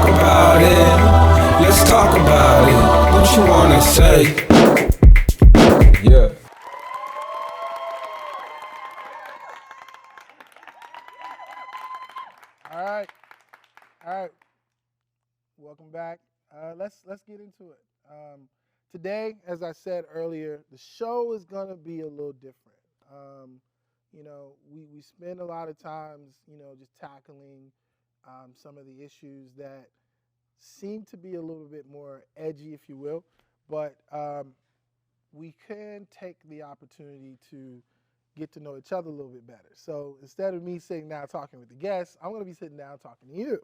talk about it. Let's talk about it. What you wanna say? Yeah. All right. All right. Welcome back. Let's get into it. Today, as I said earlier, the show is gonna be a little different. We spend a lot of times, just tackling some of the issues that seem to be a little bit more edgy, if you will, but we can take the opportunity to get to know each other a little bit better. So instead of me sitting down talking with the guests, I'm going to be sitting down talking to you,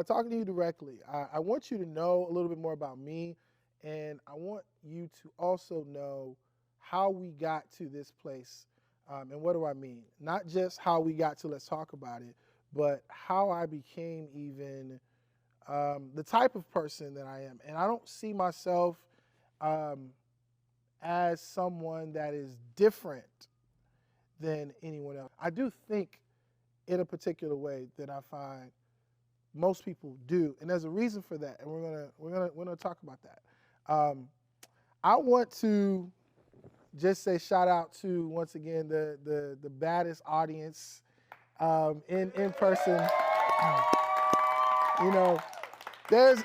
talking to you directly. I want you to know a little bit more about me, and I want you to also know how we got to this place. And what do I mean? Not just how we got to let's talk about it, but how I became even the type of person that I am. And I don't see myself as someone that is different than anyone else. I do think in a particular way that I find most people do, and there's a reason for that, and we're gonna talk about that. I want to just say shout out to, once again, the baddest audience in person. There's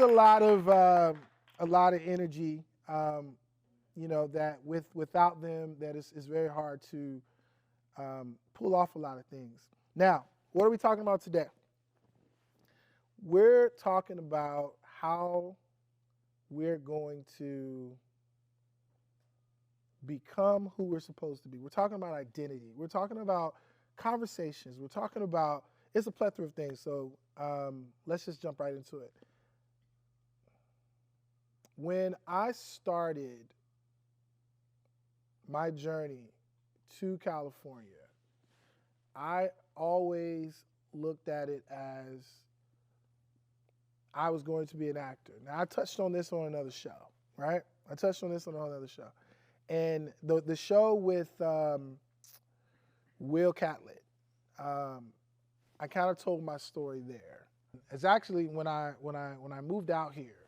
a lot of energy. That without them, that is very hard to pull off a lot of things. Now, what are we talking about today? We're talking about how we're going to become who we're supposed to be. We're talking about identity. We're talking about conversations. We're talking about, it's a plethora of things. So let's just jump right into it. When I started my journey to California, I always looked at it as I was going to be an actor. Now, I touched on this on another show, right? And the show with Will Catlett, I kind of told my story there. It's actually when I moved out here,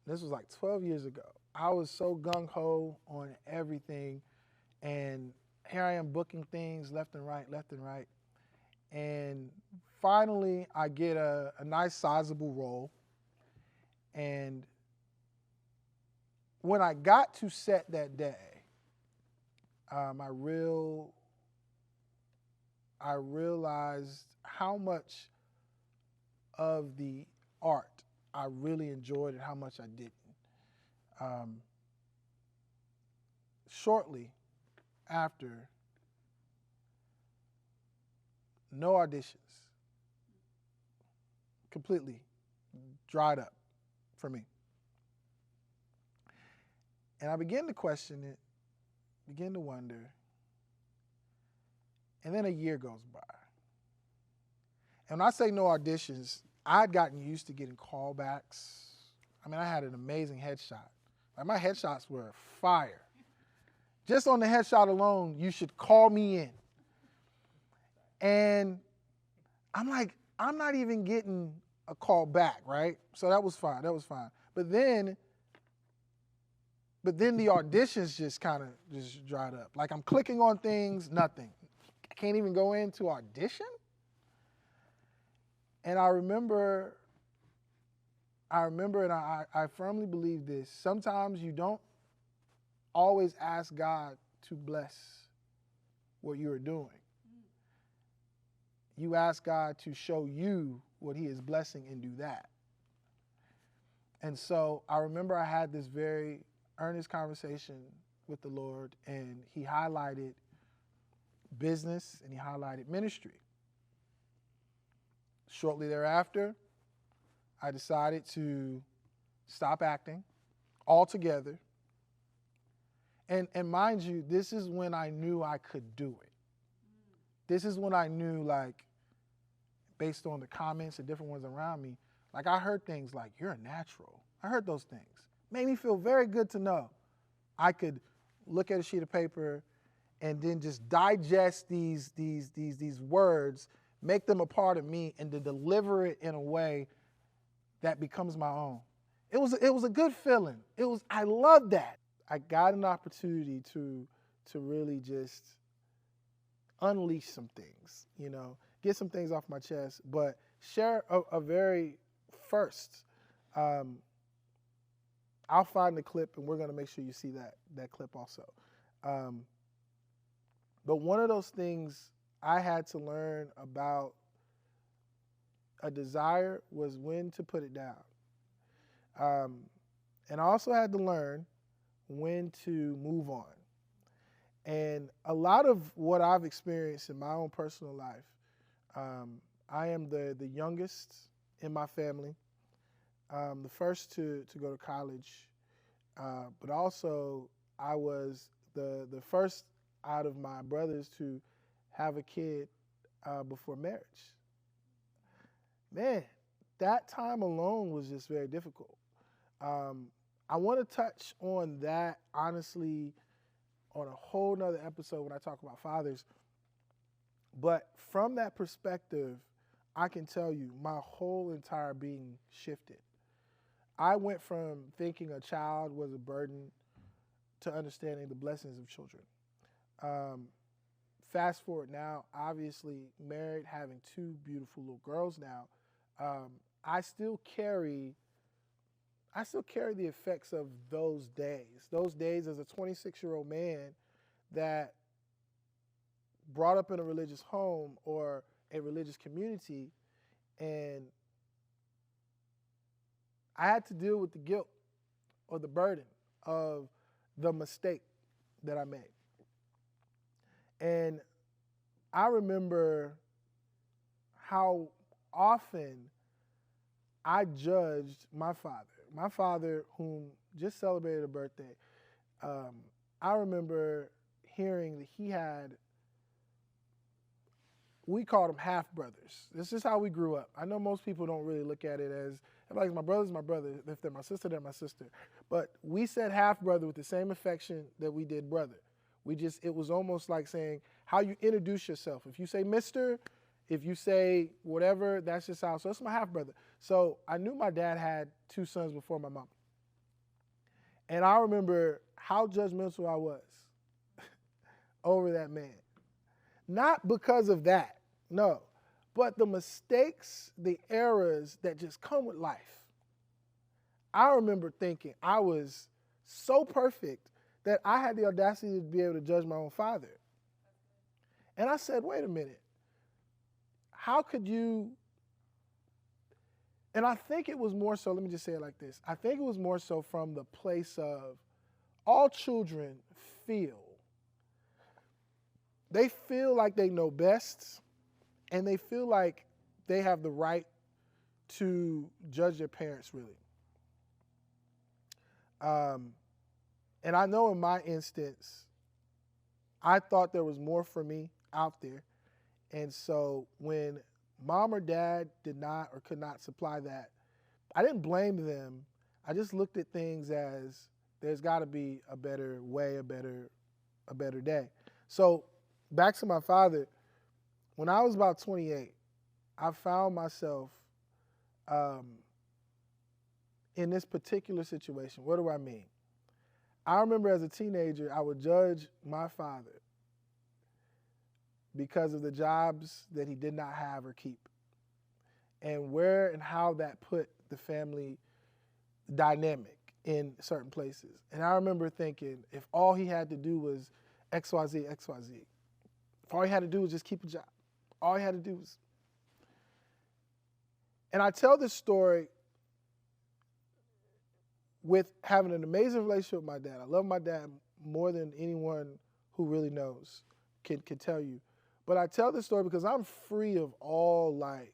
this was like 12 years ago. I was so gung-ho on everything, and here I am booking things left and right. And finally, I get a nice sizable role. And when I got to set that day, I realized how much of the art I really enjoyed and how much I didn't. Shortly after, no auditions, completely dried up for me. And I began to question it, begin to wonder, and then a year goes by. And when I say no auditions, I'd gotten used to getting callbacks. I mean, I had an amazing headshot. Like, my headshots were fire. Just on the headshot alone, you should call me in. And I'm like, I'm not even getting a call back, right? So that was fine. But then the auditions just kind of just dried up. Like, I'm clicking on things, nothing. I can't even go into audition. And I remember, and I firmly believe this. Sometimes you don't always ask God to bless what you are doing. You ask God to show you what he is blessing and do that. And so I remember I had this very earnest conversation with the Lord, and he highlighted business and he highlighted ministry. Shortly thereafter, I decided to stop acting altogether. And mind you, this is when I knew I could do it. This is when I knew, like, based on the comments and different ones around me, like, I heard things like, "You're a natural." I heard those things. Made me feel very good to know I could look at a sheet of paper and then just digest these words make them a part of me, and to deliver it in a way that becomes my own. It was a good feeling. I loved that. I got an opportunity to really just unleash some things, get some things off my chest, but share a very first. I'll find the clip, and we're going to make sure you see that clip also. But one of those things I had to learn about a desire was when to put it down. And I also had to learn when to move on. And a lot of what I've experienced in my own personal life, I am the youngest in my family, the first to go to college, but also I was the first out of my brothers to have a kid before marriage. Man, that time alone was just very difficult. I want to touch on that, honestly, on a whole nother episode when I talk about fathers. But from that perspective, I can tell you my whole entire being shifted. I went from thinking a child was a burden to understanding the blessings of children. Fast forward now, obviously married, having two beautiful little girls now. I still carry the effects of those days as a 26-year-old man that brought up in a religious home or a religious community, and I had to deal with the guilt or the burden of the mistake that I made. And I remember how often I judged my father whom just celebrated a birthday. I remember hearing that he had, we called them half brothers. This is how we grew up. I know most people don't really look at it as, like, my brother's my brother. If they're my sister, they're my sister. But we said half brother with the same affection that we did brother. It was almost like saying how you introduce yourself. If you say Mr., if you say whatever, that's just how. So that's my half brother. So I knew my dad had two sons before my mom. And I remember how judgmental I was over that man. Not because of that, no, but the mistakes, the errors that just come with life. I remember thinking I was so perfect that I had the audacity to be able to judge my own father. And I said, wait a minute, how could you? And I think it was more so, let me just say it like this. I think it was more so from the place of all children they feel like they know best, and they feel like they have the right to judge their parents, really. And I know in my instance, I thought there was more for me out there. And so when mom or dad did not or could not supply that, I didn't blame them. I just looked at things as there's got to be a better way, a better day. So back to my father, when I was about 28, I found myself in this particular situation. What do I mean? I remember as a teenager, I would judge my father because of the jobs that he did not have or keep, and where and how that put the family dynamic in certain places. And I remember thinking, if all he had to do was XYZ, if all he had to do was just keep a job, all he had to do was. And I tell this story with having an amazing relationship with my dad. I love my dad more than anyone who really knows can tell you. But I tell this story because I'm free of all, like,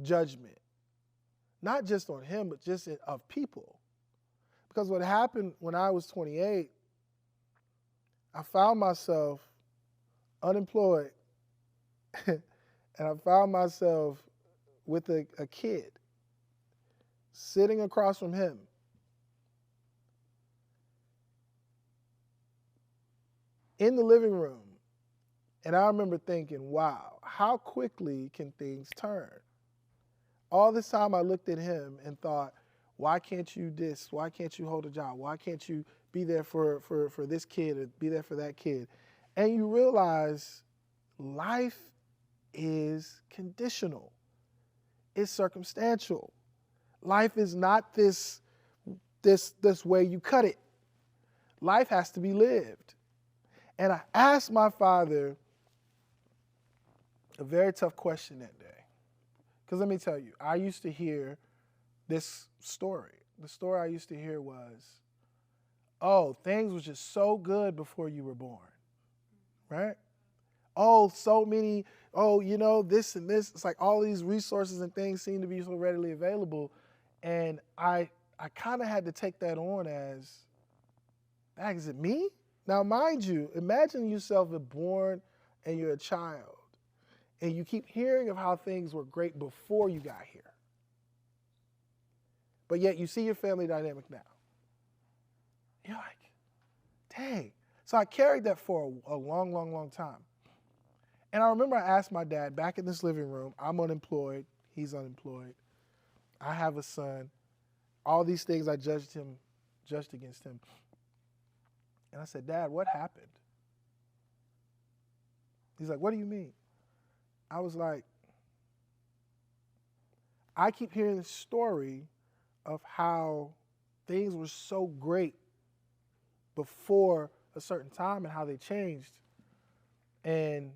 judgment. Not just on him, but just of people. Because what happened when I was 28, I found myself unemployed, and I found myself with a kid sitting across from him. In the living room, And I remember thinking, wow, how quickly can things turn? All this time I looked at him and thought, why can't you this? Why can't you hold a job? Why can't you be there for this kid or be there for that kid? And you realize life is conditional. It's circumstantial. Life is not this way you cut it. Life has to be lived. And I asked my father a very tough question that day. Because let me tell you, I used to hear this story. The story I used to hear was, oh, things were just so good before you were born, right? Oh, so many, this and this. It's like all these resources and things seem to be so readily available. And I kind of had to take that on as, is it me? Now, mind you, imagine yourself born and you're a child. And you keep hearing of how things were great before you got here. But yet you see your family dynamic now. You're like, dang. So I carried that for a long, long, long time. And I remember I asked my dad back in this living room, I'm unemployed, he's unemployed, I have a son, all these things I judged against him. And I said, Dad, what happened? He's like, what do you mean? I was like, I keep hearing the story of how things were so great before a certain time and how they changed. And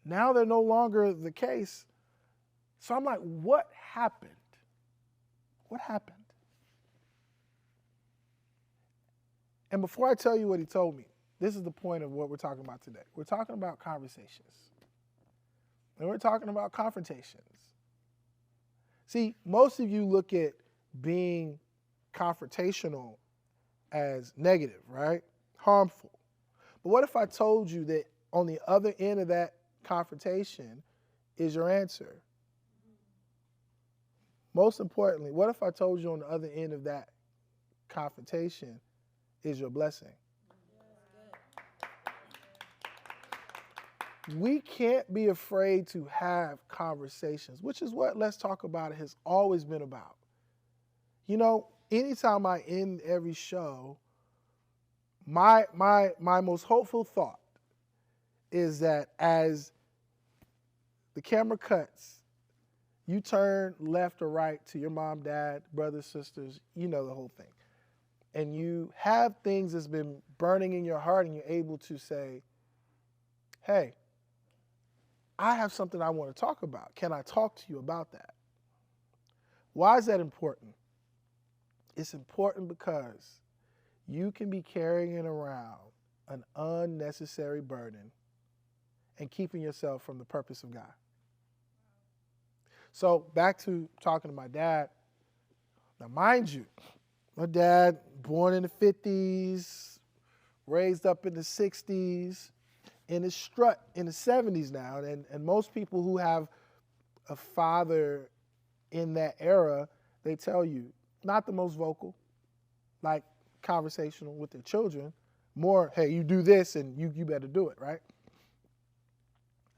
now they're no longer the case. So I'm like, what happened? What happened? And before I tell you what he told me, this is the point of what we're talking about today. We're talking about conversations. And we're talking about confrontations. See, most of you look at being confrontational as negative, right? Harmful. But what if I told you that on the other end of that confrontation is your answer? Most importantly, what if I told you on the other end of that confrontation is your blessing? We can't be afraid to have conversations, which is what Let's Talk About It has always been about. You know, anytime I end every show, my most hopeful thought is that as the camera cuts, you turn left or right to your mom, dad, brothers, sisters, you know the whole thing. And you have things that's been burning in your heart and you're able to say, hey, I have something I want to talk about. Can I talk to you about that? Why is that important? It's important because you can be carrying around an unnecessary burden and keeping yourself from the purpose of God. So back to talking to my dad. Now, mind you, my dad, born in the 50s, raised up in the 60s, in his strut in the 70s now. And most people who have a father in that era, they tell you, not the most vocal, like conversational with their children, more, hey, you do this and you better do it, right?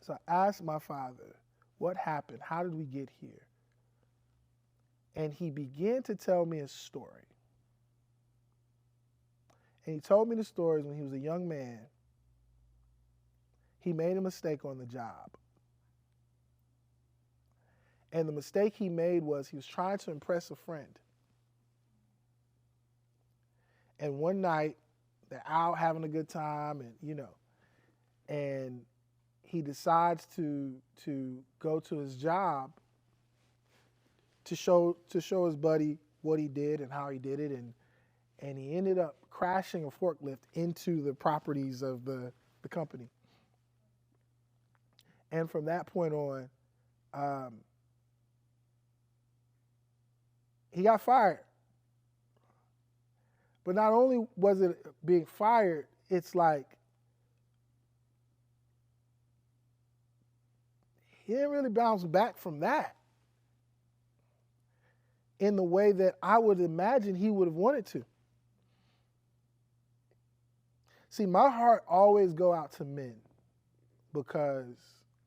So I asked my father, what happened? How did we get here? And he began to tell me a story. And he told me the stories when he was a young man. He made a mistake on the job. And the mistake he made was he was trying to impress a friend. And one night, they're out having a good time and he decides to go to his job to show his buddy what he did and how he did it, and he ended up crashing a forklift into the properties of the company. And from that point on, he got fired. But not only was it being fired, it's like he didn't really bounce back from that in the way that I would imagine he would have wanted to. See, my heart always go out to men because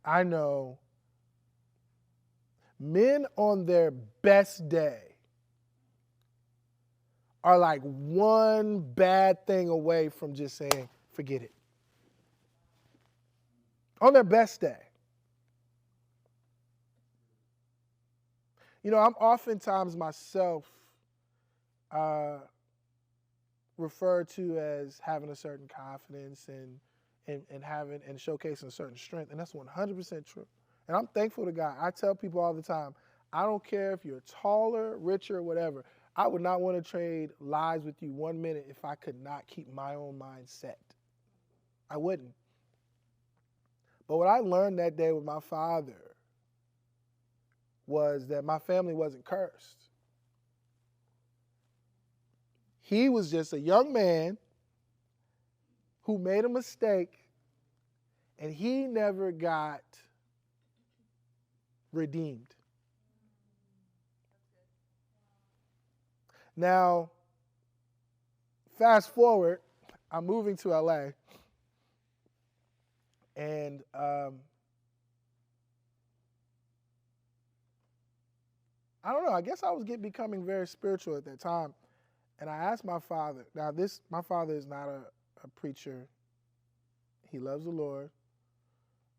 I know men on their best day are like one bad thing away from just saying, forget it. On their best day. You know, I'm oftentimes myself referred to as having a certain confidence and having and showcasing a certain strength, and that's 100% true. And I'm thankful to God. I tell people all the time, I don't care if you're taller, richer, whatever. I would not want to trade lives with you 1 minute if I could not keep my own mind set. I wouldn't. But what I learned that day with my father was that my family wasn't cursed. He was just a young man who made a mistake, and he never got redeemed. Now, fast forward, I'm moving to LA, and I don't know, I guess I was becoming very spiritual at that time. And I asked my father, now my father is not a preacher. He loves the Lord,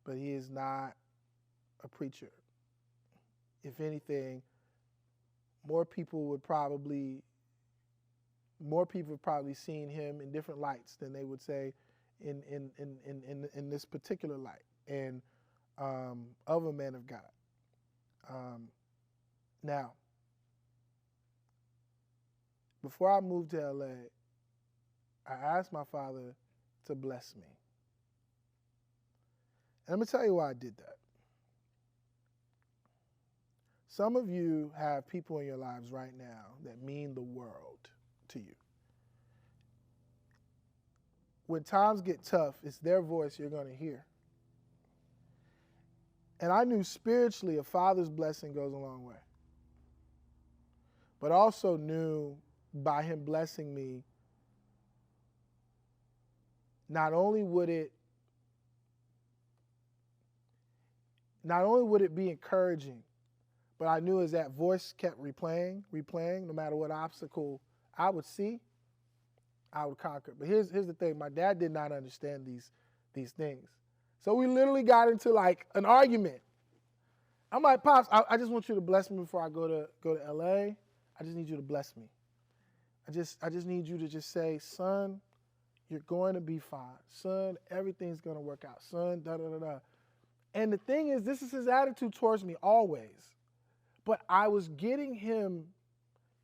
but he is not a preacher. If anything, more people have probably seen him in different lights than they would say in this particular light, and of a man of God. Now, before I moved to LA, I asked my father to bless me. And I'm going to tell you why I did that. Some of you have people in your lives right now that mean the world to you. When times get tough, it's their voice you're going to hear. And I knew spiritually a father's blessing goes a long way. But also knew by him blessing me, not only would it be encouraging, but I knew as that voice kept replaying, no matter what obstacle I would see, I would conquer. But here's the thing, my dad did not understand these things. So we literally got into like an argument. I'm like, Pops, I just want you to bless me before I go to LA. I just need you to bless me. I just need you to just say, son, you're going to be fine. Son, everything's going to work out. Son, da-da-da-da. And the thing is, this is his attitude towards me always. But I was getting him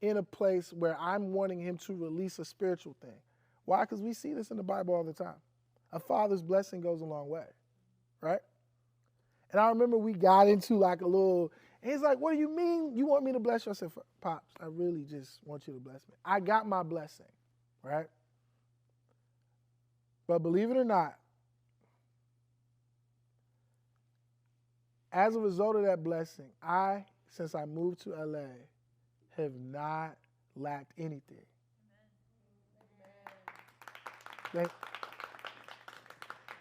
in a place where I'm wanting him to release a spiritual thing. Why? Because we see this in the Bible all the time. A father's blessing goes a long way, right? And I remember we got into like a little, and he's like, what do you mean you want me to bless you? I said, Pops, I really just want you to bless me. I got my blessing, right? But believe it or not, as a result of that blessing, since I moved to LA, have not lacked anything. Amen.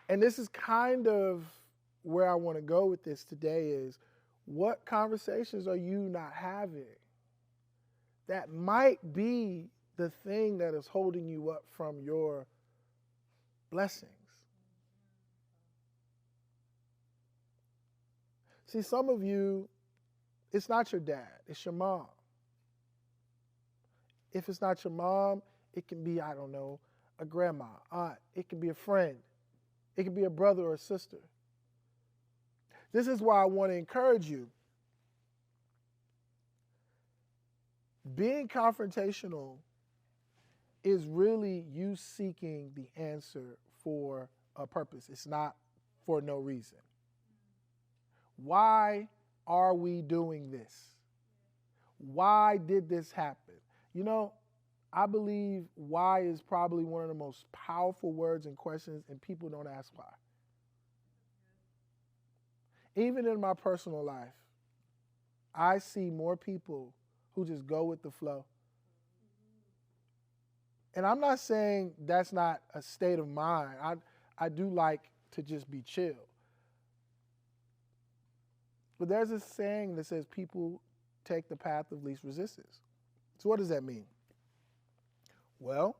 And this is kind of where I want to go with this today is, what conversations are you not having that might be the thing that is holding you up from your blessings? See, some of you, it's not your dad, it's your mom. If it's not your mom, it can be, I don't know, a grandma, aunt. It can be a friend. It can be a brother or a sister. This is why I want to encourage you. Being confrontational is really you seeking the answer for a purpose. It's not for no reason. Why are we doing this? Why did this happen? You know, I believe why is probably one of the most powerful words and questions, and people don't ask why. Even in my personal life, I see more people who just go with the flow. And I'm not saying that's not a state of mind. I do like to just be chill. But there's this saying that says people take the path of least resistance. So what does that mean? Well,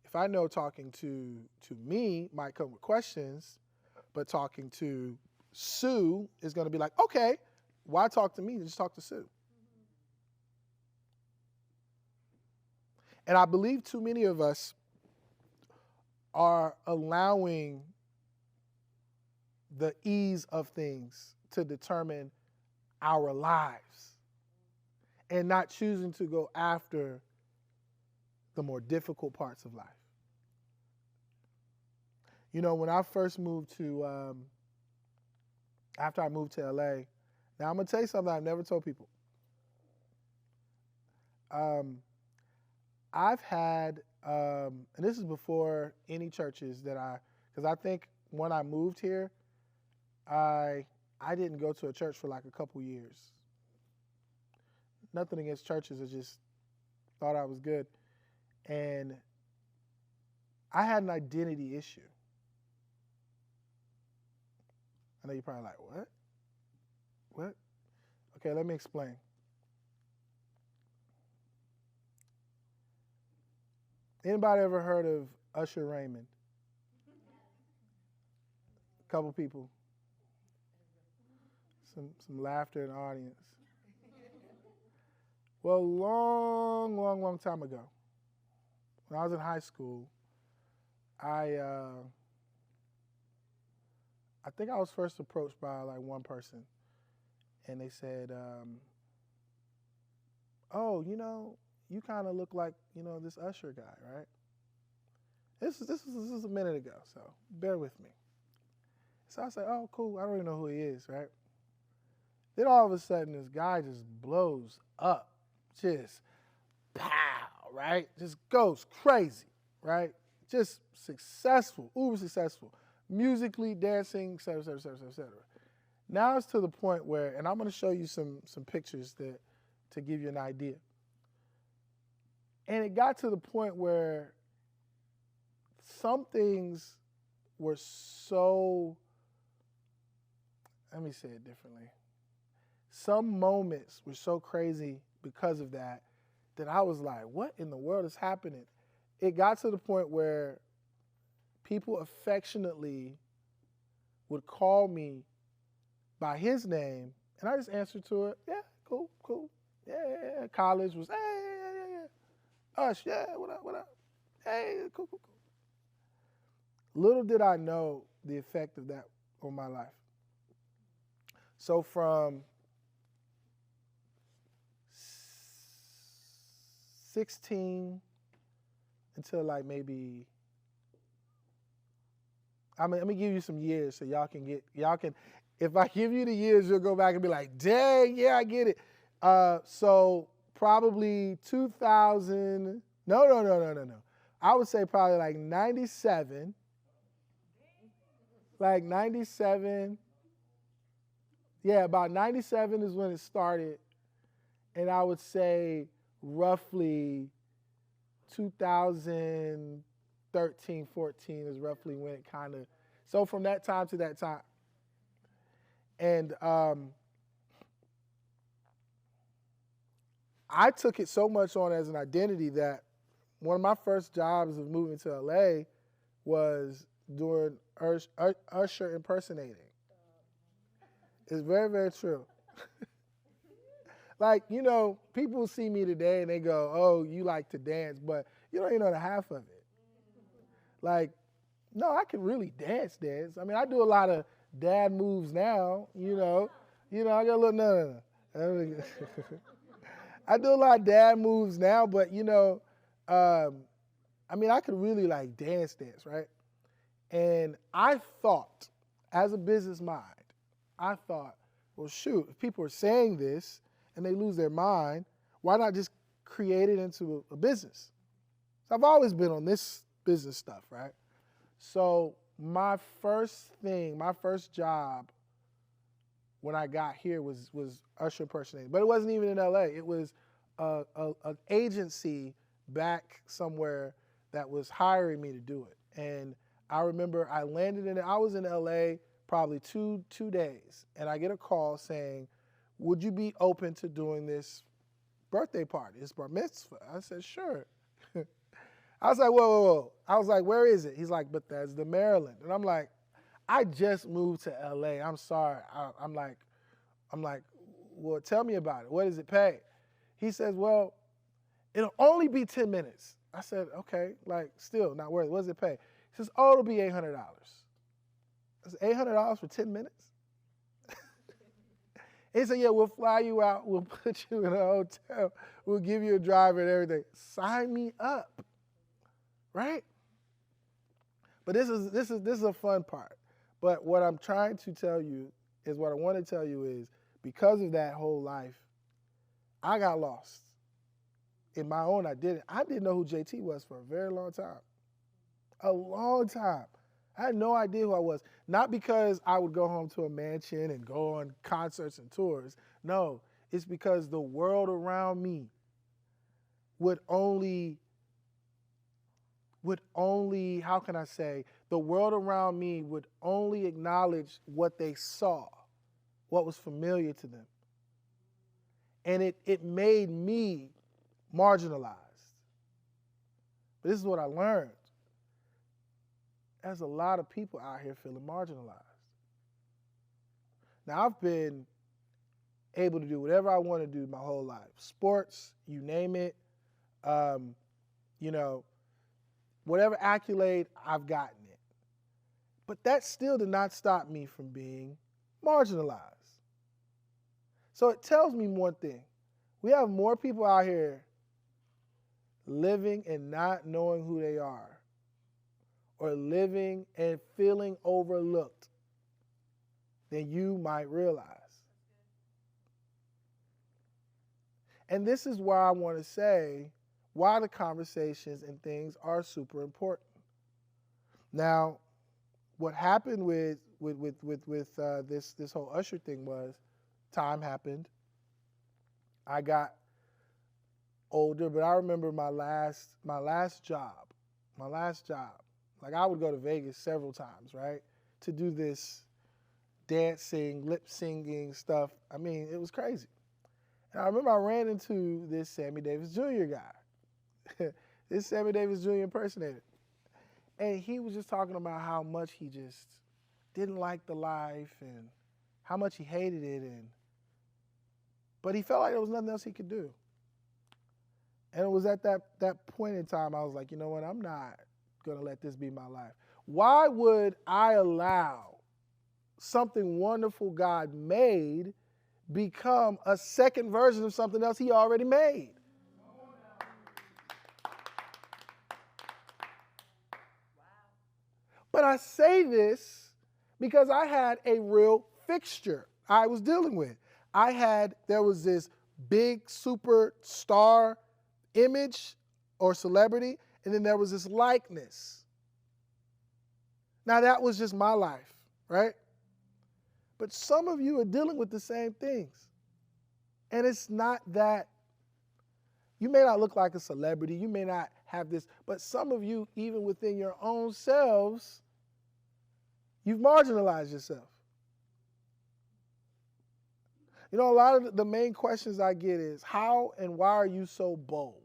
if I know talking to me might come with questions, but talking to Sue is going to be like, okay, why talk to me? Just talk to Sue. And I believe too many of us are allowing the ease of things to determine our lives and not choosing to go after the more difficult parts of life. You know, when I first moved to, after I moved to LA, now I'm going to tell you something I've never told people. I've had, and this is before any churches that because I think when I moved here, I didn't go to a church for like a couple years. Nothing against churches, I just thought I was good. And I had an identity issue. I know you're probably like, what? What? Okay, let me explain. Anybody ever heard of Usher Raymond? A couple people. Some laughter in the audience. Well, long time ago, when I was in high school, I think I was first approached by like one person, and they said, "Oh, you know, you kind of look like, you know, this Usher guy, right?" This is a minute ago, so bear with me. So I said, "Oh, cool. I don't even know who he is, right?" Then all of a sudden, this guy just blows up, just pow, right? Just goes crazy, right? Just successful, uber successful, musically, dancing, et cetera, et cetera, et cetera, et cetera. Now it's to the point where, and I'm going to show you some pictures to give you an idea. And it got to the point where some things were so, let me say it differently. Some moments were so crazy because of that I was like, what in the world is happening? It got to the point where people affectionately would call me by his name, and I just answered to it, yeah, cool. Yeah. College was, hey, yeah. Ush, yeah, what up? Hey, cool. Little did I know the effect of that on my life. So from 16 until like maybe, let me give you some years so y'all can, if I give you the years, you'll go back and be like, dang, yeah, I get it. So probably 2000, no. I would say probably like 97. Like 97. Yeah, about 97 is when it started. And I would say roughly 2013, 14 is roughly when it kind of, so from that time to that time. And I took it so much on as an identity that one of my first jobs of moving to LA was doing Usher impersonating. It's very, very true. Like, you know, people see me today and they go, oh, you like to dance, but you don't even know the half of it. Like, no, I can really dance. I mean, I do a lot of dad moves now, you know. I got a little, no. I do a lot of dad moves now, but, you know, I mean, I could really like dance, right? And I thought, as a business mind, I thought, well, shoot, if people are saying this and they lose their mind, why not just create it into a business? So I've always been on this business stuff, right? So my first job when I got here was Usher impersonating. But it wasn't even in LA. It was an agency back somewhere that was hiring me to do it. And I remember I landed in it. I was in LA probably two days, and I get a call saying, would you be open to doing this birthday party, this bar mitzvah? I said, sure. I was like, whoa. I was like, where is it? He's like, Bethesda, Maryland. And I'm like, I just moved to LA. I'm sorry. I'm like, well, tell me about it. What does it pay? He says, well, it'll only be 10 minutes. I said, okay, like still not worth it. What does it pay? He says, oh, it'll be $800. I said, $800 for 10 minutes? He said, yeah, we'll fly you out. We'll put you in a hotel. We'll give you a driver and everything. Sign me up, right? But this is a fun part. But what I'm trying to tell you is what I want to tell you is because of that whole life, I got lost. In my own, I didn't know who JT was for a very long time. A long time. I had no idea who I was. Not because I would go home to a mansion and go on concerts and tours. No, it's because the world around me would only, how can I say, the world around me would only acknowledge what they saw, what was familiar to them. And it made me marginalized. But this is what I learned. There's a lot of people out here feeling marginalized. Now, I've been able to do whatever I want to do my whole life. Sports, you name it. Whatever accolade, I've gotten it. But that still did not stop me from being marginalized. So it tells me one thing. We have more people out here living and not knowing who they are, or living and feeling overlooked than you might realize. And this is why I want to say why the conversations and things are super important. Now, what happened with this whole Usher thing was time happened. I got older, but I remember my last job. Like I would go to Vegas several times, right, to do this dancing, lip singing stuff. I mean, it was crazy. And I remember I ran into this Sammy Davis Jr. guy, this Sammy Davis Jr. impersonator. And he was just talking about how much he just didn't like the life and how much he hated it. But he felt like there was nothing else he could do. And it was at that point in time I was like, you know what, I'm not going to let this be my life. Why would I allow something wonderful God made become a second version of something else he already made? But I say this because I had a real fixture I was dealing with. There was this big superstar image or celebrity, and then there was this likeness. Now that was just my life, right? But some of you are dealing with the same things. And it's not that, you may not look like a celebrity, you may not have this, but some of you, even within your own selves, you've marginalized yourself. You know, a lot of the main questions I get is, how and why are you so bold?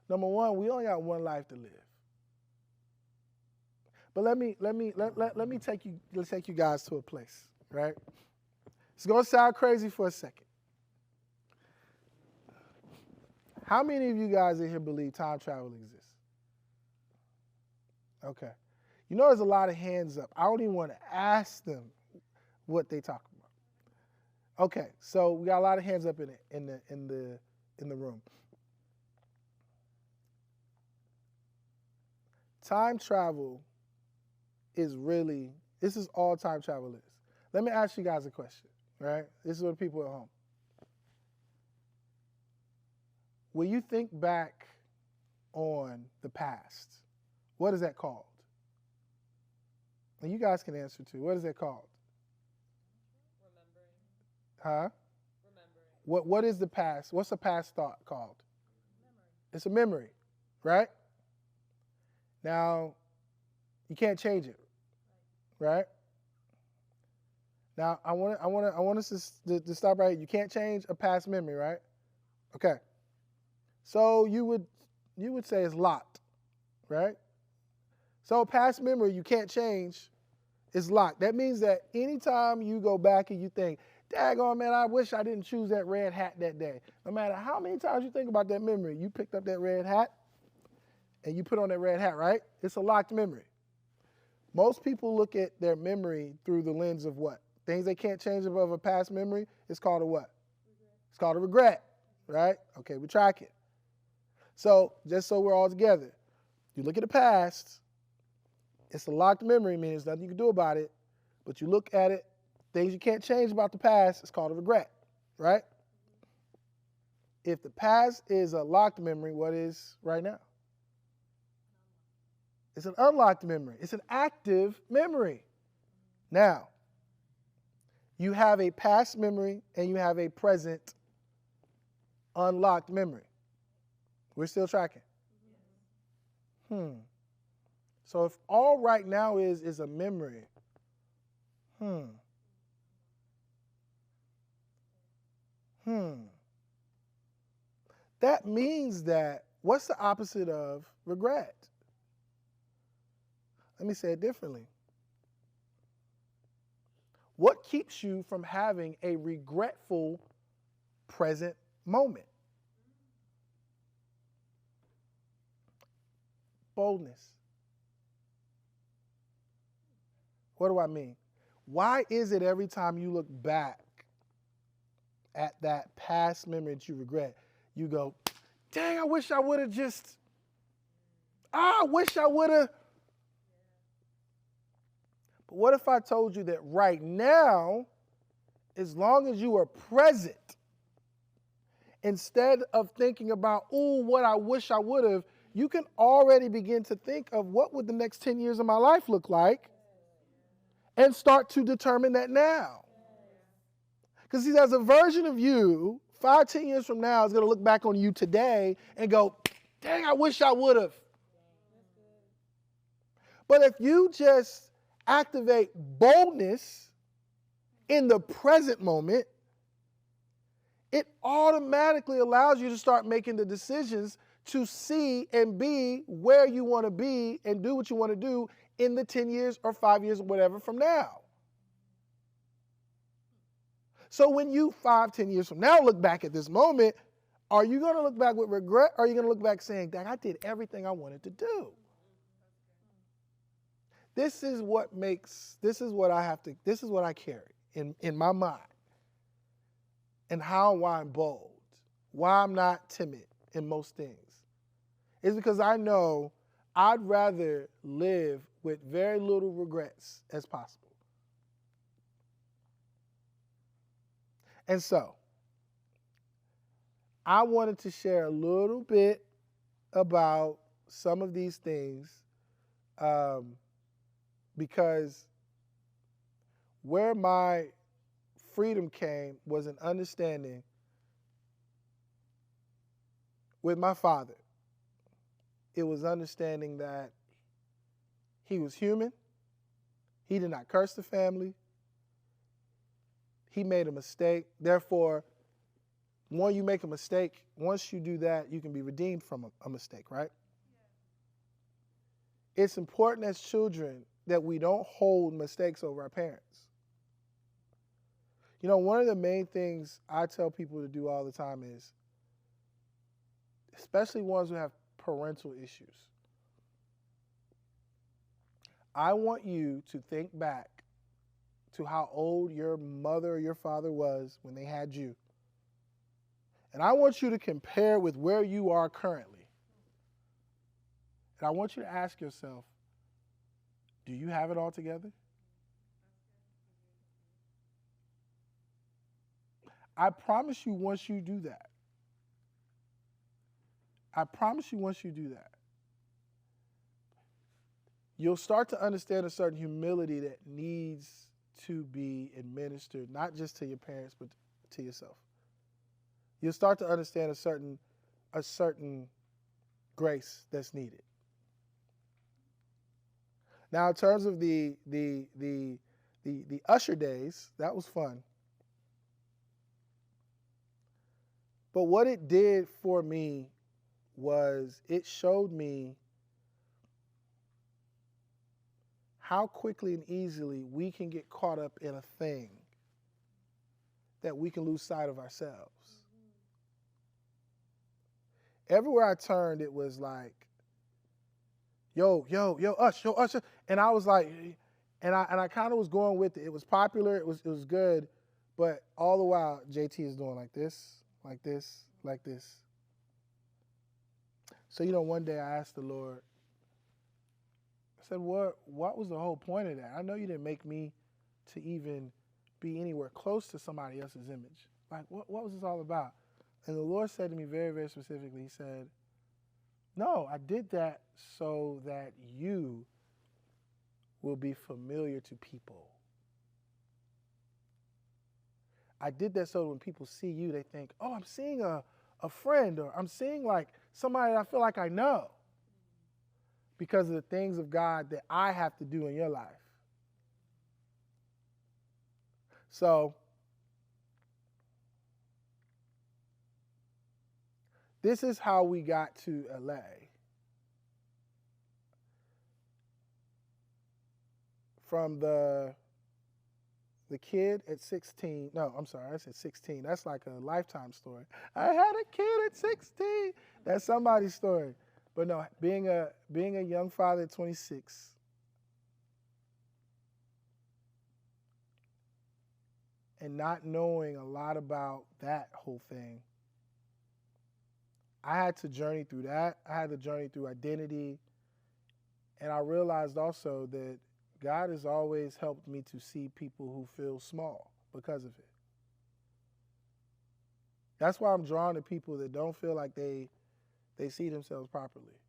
Number one, we only got one life to live. But let me take you guys to a place, right? It's gonna sound crazy for a second. How many of you guys in here believe time travel exists? Okay. You know there's a lot of hands up. I don't even want to ask them what they talking about. Okay, so we got a lot of hands up in the room. Time travel is really, this is all time travel is. Let me ask you guys a question, right? This is what people at home. When you think back on the past, what is that called? And you guys can answer too. What is that called? Remembering. Huh? Remembering. What is the past? What's the past thought called? It's a memory, right? Now, you can't change it, right? Now, I want us to stop right here. You can't change a past memory, right? Okay. So you would say it's locked, right? So a past memory you can't change is locked. That means that anytime you go back and you think, daggone man, I wish I didn't choose that red hat that day. No matter how many times you think about that memory, you picked up that red hat and you put on that red hat, right? It's a locked memory. Most people look at their memory through the lens of what? Things they can't change above a past memory. It's called a what? It's called a regret, right? Okay, we track it. So just so we're all together, you look at the past, it's a locked memory, meaning there's nothing you can do about it, but you look at it, things you can't change about the past, it's called a regret, right? If the past is a locked memory, what is right now? It's an unlocked memory. It's an active memory. Now, you have a past memory and you have a present unlocked memory. We're still tracking. So if all right now is a memory, that means that what's the opposite of regret? Let me say it differently. What keeps you from having a regretful present moment? Boldness. What do I mean? Why is it every time you look back at that past memory that you regret, you go, dang, I wish I would have just, I wish I would have. But what if I told you that right now, as long as you are present, instead of thinking about, oh, what I wish I would have, you can already begin to think of what would the next 10 years of my life look like and start to determine that now. Because see, there's a version of you 5, 10 years from now is going to look back on you today and go, dang, I wish I would have. But if you just activate boldness in the present moment, it automatically allows you to start making the decisions to see and be where you want to be and do what you want to do in the 10 years or 5 years or whatever from now. So when you 5, 10 years from now look back at this moment, are you going to look back with regret or are you going to look back saying, dang, I did everything I wanted to do? This is what I carry in my mind and how I'm bold, why I'm not timid in most things. It's because I know I'd rather live with very little regrets as possible. And so, I wanted to share a little bit about some of these things because where my freedom came was an understanding with my father. It was understanding that he was human. He did not curse the family. He made a mistake. Therefore, when you make a mistake, once you do that, you can be redeemed from a mistake, right? Yeah. It's important as children that we don't hold mistakes over our parents. You know, one of the main things I tell people to do all the time is, especially ones who have parental issues, I want you to think back to how old your mother or your father was when they had you. And I want you to compare with where you are currently. And I want you to ask yourself, do you have it all together? I promise you once you do that, you'll start to understand a certain humility that needs to be administered, not just to your parents, but to yourself. You'll start to understand a certain grace that's needed. Now, in terms of the usher days, that was fun. But what it did for me was it showed me how quickly and easily we can get caught up in a thing that we can lose sight of ourselves. Everywhere I turned, it was like, yo, Usher. And I was like, and I kind of was going with it. It was popular, it was good, but all the while, JT is doing like this, like this, like this. So, one day I asked the Lord, I said, what was the whole point of that? I know you didn't make me to even be anywhere close to somebody else's image. Like, what was this all about? And the Lord said to me very, very specifically, he said, no, I did that so that you will be familiar to people. I did that so when people see you, they think, oh, I'm seeing a friend, or I'm seeing like somebody that I feel like I know, because of the things of God that I have to do in your life. So this is how we got to LA. From the kid at 16, no, I'm sorry, I said 16. That's like a Lifetime story. I had a kid at 16. That's somebody's story. But no, being a young father at 26, and not knowing a lot about that whole thing, I had to journey through that. I had to journey through identity. And I realized also that God has always helped me to see people who feel small because of it. That's why I'm drawn to people that don't feel like they see themselves properly.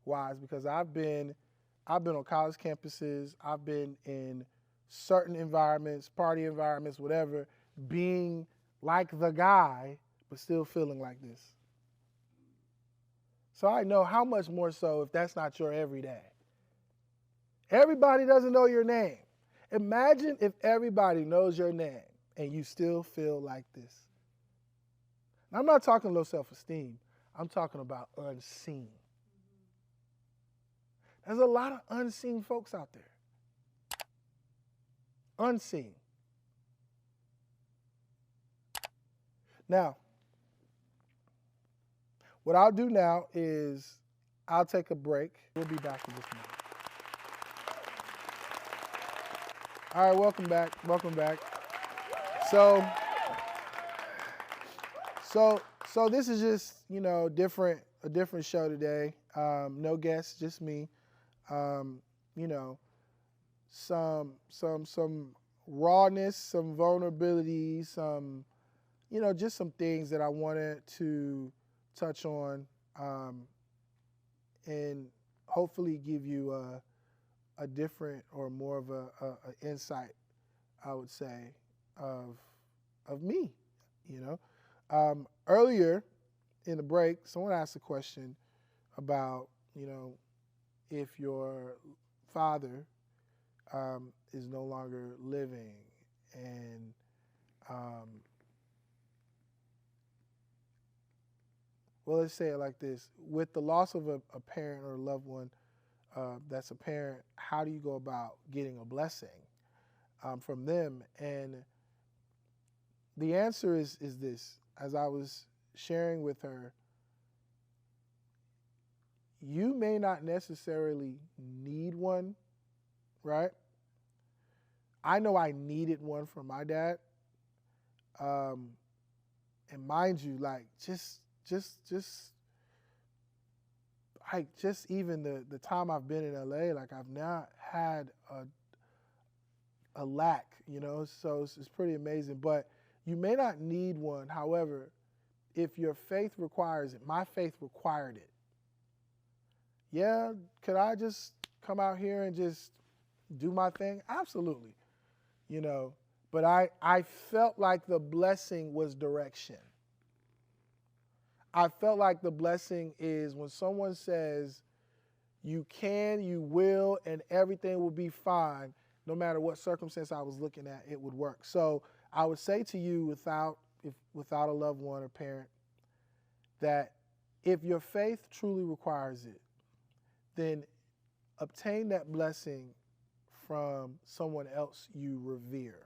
Why? It's because I've been on college campuses, I've been in certain environments, party environments, whatever, being like the guy, but still feeling like this. So I know how much more so if that's not your everyday. Everybody doesn't know your name. Imagine if everybody knows your name and you still feel like this. Now, I'm not talking low self-esteem. I'm talking about unseen. There's a lot of unseen folks out there. Unseen. Now, what I'll do now is I'll take a break. We'll be back in just a minute. All right, welcome back. So this is just, a different show today. No guests, just me. Some rawness, some vulnerability, some, just some things that I wanted to touch on, and hopefully give you a different or more of a insight, I would say, of me. Earlier in the break, someone asked a question about, if your father is no longer living, and well, let's say it like this: with the loss of a parent or a loved one that's a parent, how do you go about getting a blessing from them? And the answer is this: as I was sharing with her, you may not necessarily need one, right? I know I needed one from my dad. And mind you, like just even the time I've been in LA, like I've not had a lack, so it's pretty amazing. But you may not need one. However, if your faith requires it, my faith required it. Yeah, could I just come out here and just do my thing? Absolutely. But I felt like the blessing was direction. I felt like the blessing is when someone says, you can, you will, and everything will be fine, no matter what circumstance I was looking at, it would work. So I would say to you, without a loved one or parent, that if your faith truly requires it, then obtain that blessing from someone else you revere,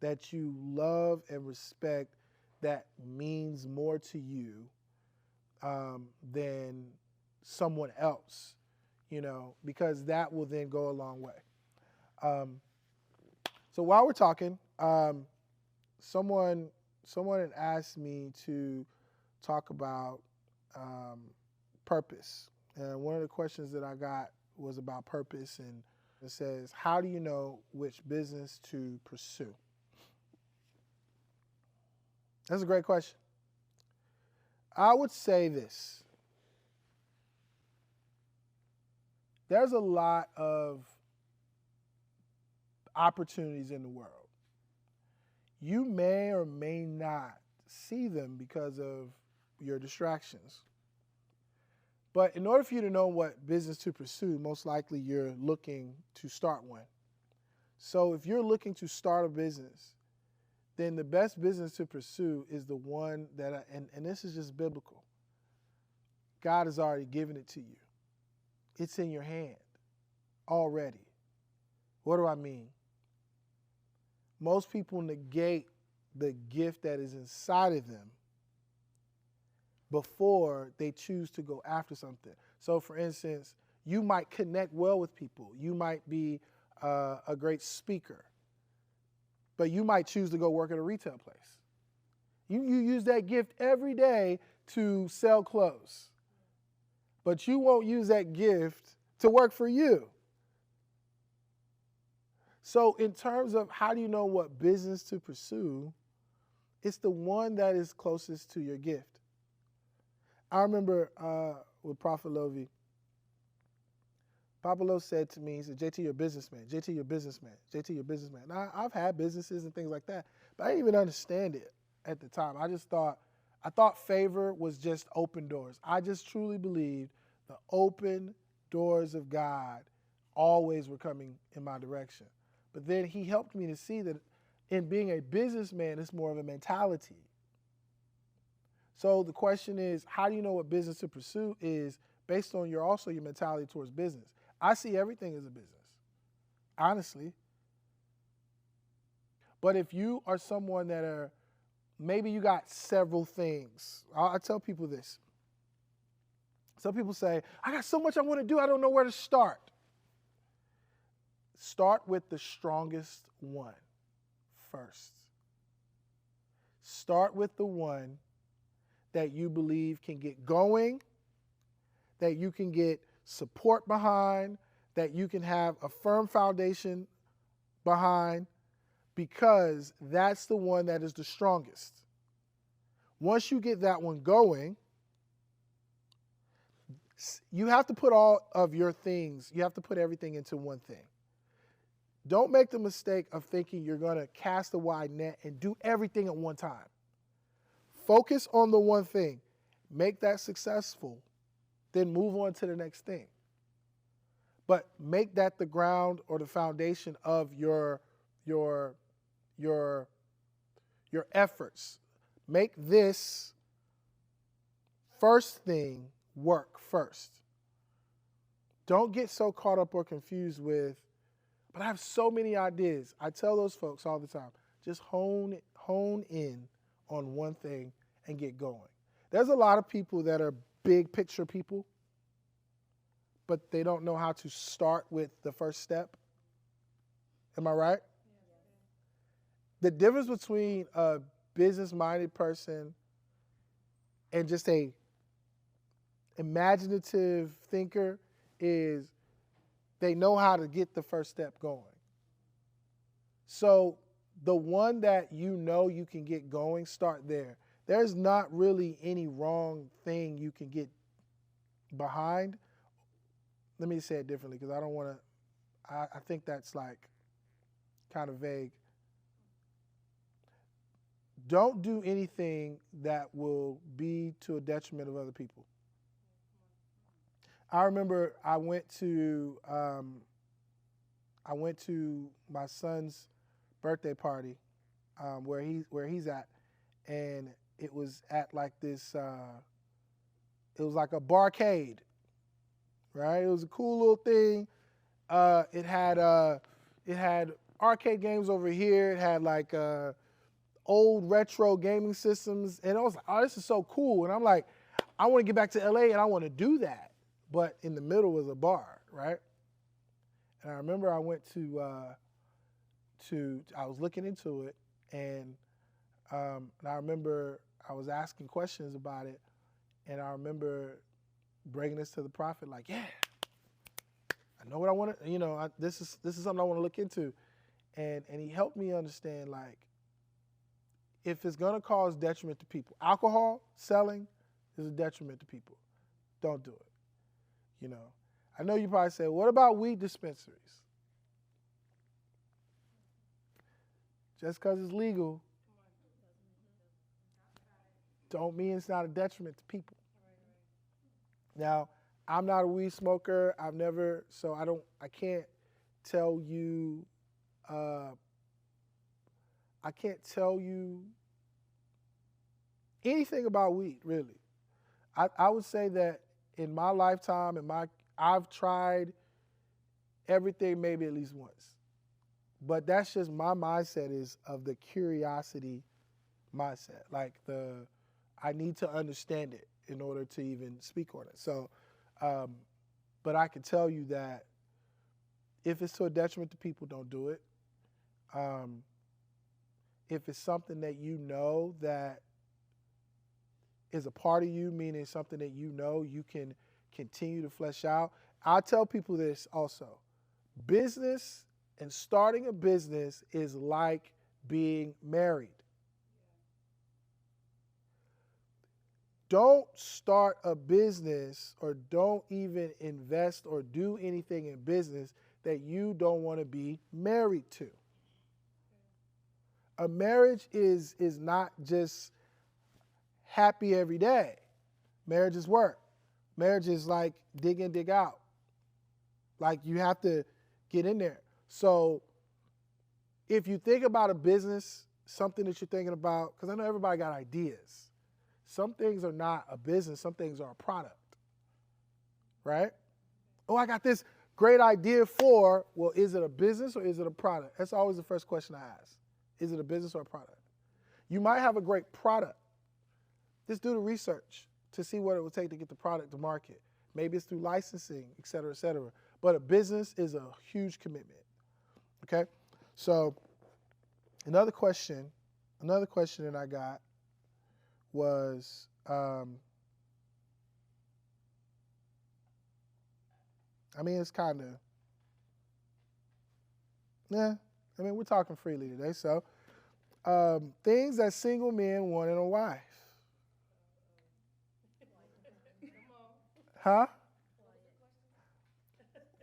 that you love and respect, that means more to you than someone else, because that will then go a long way. So while we're talking, someone had asked me to talk about purpose. And one of the questions that I got was about purpose, and it says, how do you know which business to pursue? That's a great question. I would say this. There's a lot of opportunities in the world. You may or may not see them because of your distractions. But in order for you to know what business to pursue, most likely you're looking to start one. So if you're looking to start a business, then the best business to pursue is the one that, and this is just biblical. God has already given it to you. It's in your hand already. What do I mean? Most people negate the gift that is inside of them before they choose to go after something. So for instance, you might connect well with people. You might be a great speaker, but you might choose to go work at a retail place. You use that gift every day to sell clothes, but you won't use that gift to work for you. So in terms of how do you know what business to pursue, it's the one that is closest to your gift. I remember with Prophet Lovi, Papa Lo said to me, he said, JT, you're a businessman. JT, you're a businessman. JT, you're a businessman. Now, I've had businesses and things like that, but I didn't even understand it at the time. I thought favor was just open doors. I just truly believed the open doors of God always were coming in my direction. But then he helped me to see that in being a businessman, it's more of a mentality. So the question is, how do you know what business to pursue is based on your mentality towards business. I see everything as a business, honestly. But if you are someone that maybe you got several things. I tell people this. Some people say, I got so much I want to do, I don't know where to start. Start with the strongest one first. Start with the one that you believe can get going, that you can get support behind, that you can have a firm foundation behind, because that's the one that is the strongest. Once you get that one going, you have to put all of your things, you have to put everything into one thing. Don't make the mistake of thinking you're going to cast a wide net and do everything at one time. Focus on the one thing. Make that successful. Then move on to the next thing. But make that the ground or the foundation of your efforts. Make this first thing work first. Don't get so caught up or confused with, but I have so many ideas. I tell those folks all the time, just hone in on one thing and get going. There's a lot of people that are big picture people, but they don't know how to start with the first step. Am I right? The difference between a business-minded person and just a imaginative thinker is they know how to get the first step going. So the one that you know you can get going, start there. There's not really any wrong thing you can get behind. Let me say it differently because I don't want to, I think that's like kind of vague. don't do anything that will be to a detriment of other people. I remember I went to my son's birthday party where he's at, and it was at like this. It was like a barcade, right? It was a cool little thing. It had arcade games over here. It had like old retro gaming systems, and I was like, oh, this is so cool. And I'm like, I want to get back to LA and I want to do that. But in the middle was a bar, right? And I remember I went I was looking into it, and I remember I was asking questions about it, and I remember bringing this to the prophet, like, yeah, I know what I want to, this is something I want to look into. And he helped me understand, like, if it's going to cause detriment to people, alcohol selling is a detriment to people. Don't do it. I know you probably say, what about weed dispensaries? Just because it's legal don't mean it's not a detriment to people. Now, I'm not a weed smoker. I can't tell you, anything about weed, really. I would say that in my lifetime, I've tried everything maybe at least once. But that's just my mindset is of the curiosity mindset. Like I need to understand it in order to even speak on it. So, but I can tell you that if it's to a detriment to people, don't do it. If it's something that you know that is a part of you, meaning something that you know you can continue to flesh out. I tell people this also. Business and starting a business is like being married. Don't start a business or don't even invest or do anything in business that you don't want to be married to. A marriage is not just happy every day. Marriage is work. Marriage is like dig in, dig out. Like you have to get in there. So if you think about a business, something that you're thinking about, because I know everybody got ideas. Some things are not a business, some things are a product, right? Oh, I got this great idea for, well, is it a business or is it a product? That's always the first question I ask. Is it a business or a product? You might have a great product. Just do the research to see what it would take to get the product to market. Maybe it's through licensing, et cetera, et cetera. But a business is a huge commitment, okay? So another question that I got was, it's kind of, we're talking freely today. So things that single men want in a wife. Huh?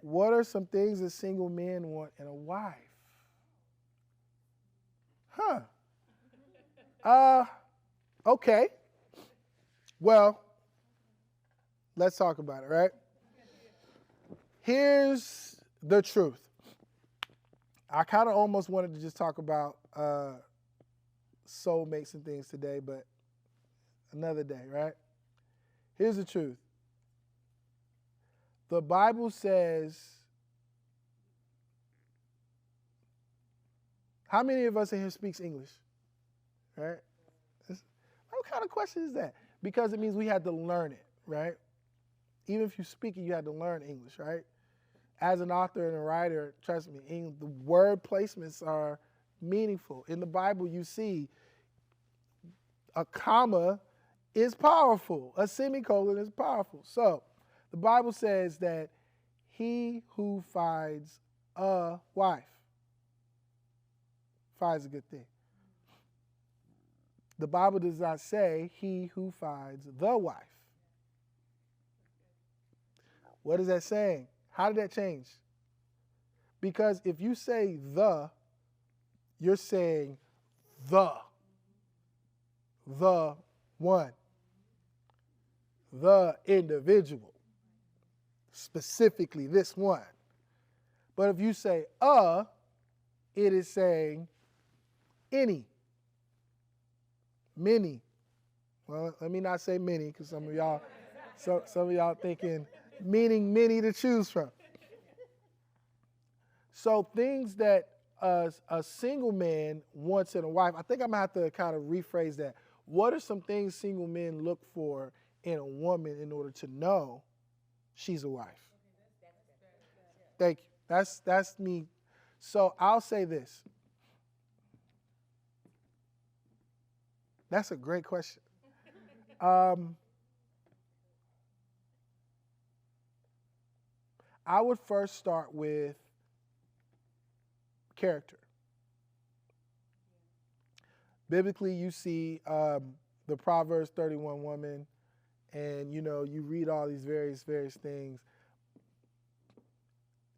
What are some things that single men want in a wife? Okay. Well, let's talk about it, right? Here's the truth. I kind of almost wanted to just talk about soulmates and things today, but another day, right? Here's the truth. The Bible says, how many of us in here speaks English? Right? What kind of question is that? Because it means we had to learn it, right? Even if you speak it, you had to learn English, right? As an author and a writer, trust me, the word placements are meaningful. In the Bible, you see a comma is powerful. A semicolon is powerful. So the Bible says that he who finds a wife finds a good thing. The Bible does not say he who finds the wife. What is that saying? How did that change? Because if you say the, you're saying the. the one, the individual, specifically this one. But if you say it is saying any, many. Well, let me not say many, because some of y'all thinking meaning many to choose from. So things that a single man wants in a wife, I think I'm going to have to kind of rephrase that. What are some things single men look for in a woman in order to know she's a wife? Thank you. That's me. So I'll say this. That's a great question. I would first start with character. Biblically, you see the Proverbs 31 woman, and you read all these various things,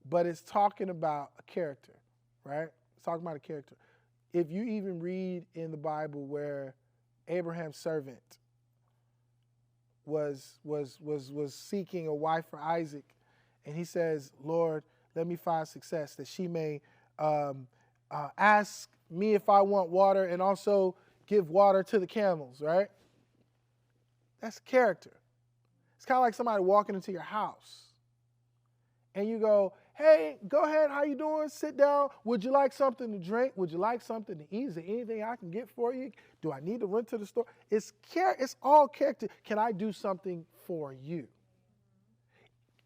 but it's talking about a character, right? It's talking about a character. If you even read in the Bible where Abraham's servant was seeking a wife for Isaac, and he says, Lord, let me find success, that she may ask me if I want water and also give water to the camels, right? That's character. It's kind of like somebody walking into your house and you go, hey, go ahead, how you doing? Sit down. Would you like something to drink? Would you like something to eat? Is there anything I can get for you? Do I need to run to the store? It's all character. Can I do something for you?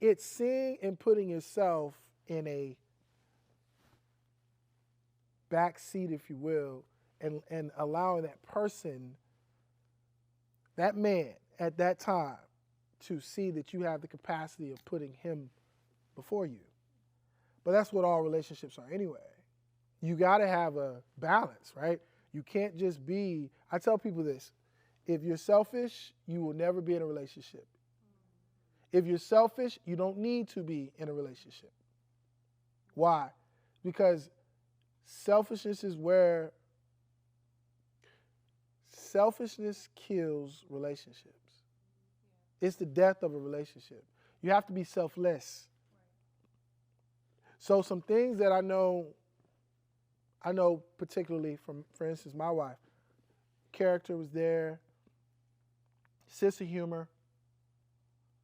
It's seeing and putting yourself in a back seat, if you will, and allowing that person, that man at that time, to see that you have the capacity of putting him before you. But that's what all relationships are anyway. You got to have a balance, right? You can't just be, I tell people this, if you're selfish, you will never be in a relationship. If you're selfish, you don't need to be in a relationship. Why? Because selfishness kills relationships. It's the death of a relationship. You have to be selfless. So some things that I know particularly from, for instance, my wife, character was there, sense of humor.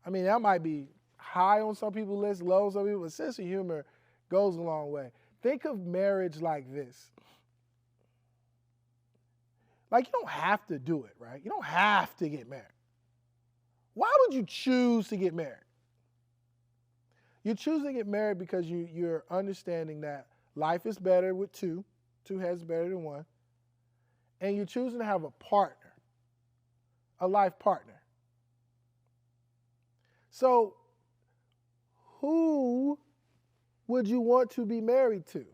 I mean, that might be high on some people's list, low on some people, but sense of humor goes a long way. Think of marriage like this. Like, you don't have to do it, right? You don't have to get married. Why would you choose to get married? You choose to get married because you're understanding that life is better with two. Two heads better than one. And you're choosing to have a partner, a life partner. So, who would you want to be married to?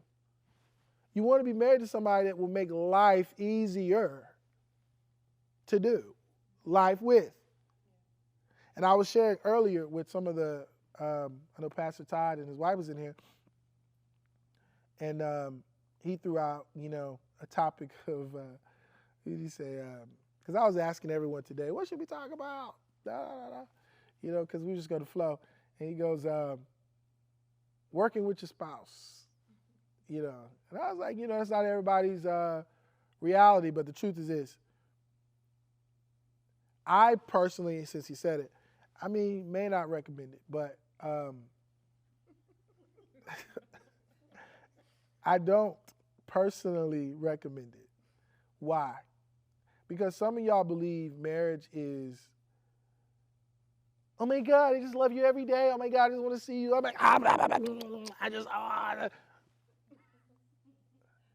You want to be married to somebody that will make life easier to do, life with. And I was sharing earlier with some of the, I know Pastor Todd and his wife was in here, and he threw out, a topic of, what did he say? Because I was asking everyone today, what should we talk about? Because we just go to flow. And he goes, working with your spouse, And I was like, it's not everybody's reality, but the truth is this. I personally, since he said it, may not recommend it, but I don't personally recommend it. Why? Because some of y'all believe marriage is, oh my God, I just love you every day. Oh my God, I just want to see you. I'm like,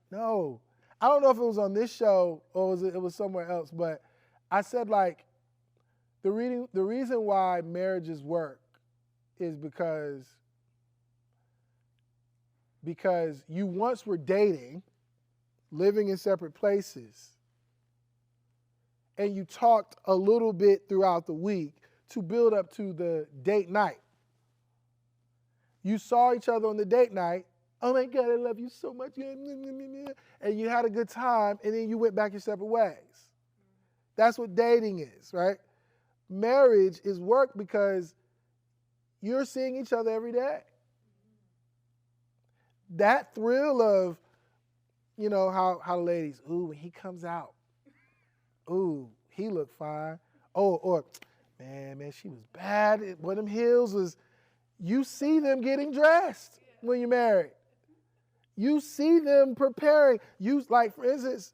No. I don't know if it was on this show or it was somewhere else, but I said, like, the reason why marriages work is because you once were dating, living in separate places, and you talked a little bit throughout the week to build up to the date night. You saw each other on the date night. Oh my God, I love you so much. And you had a good time, and then you went back your separate ways. That's what dating is, right? Marriage is work because you're seeing each other every day. That thrill of, how ladies, ooh, when he comes out, ooh, he looked fine. Oh, or, man, she was bad. One of them heels was, you see them getting dressed when you're married. You see them preparing. Like, for instance,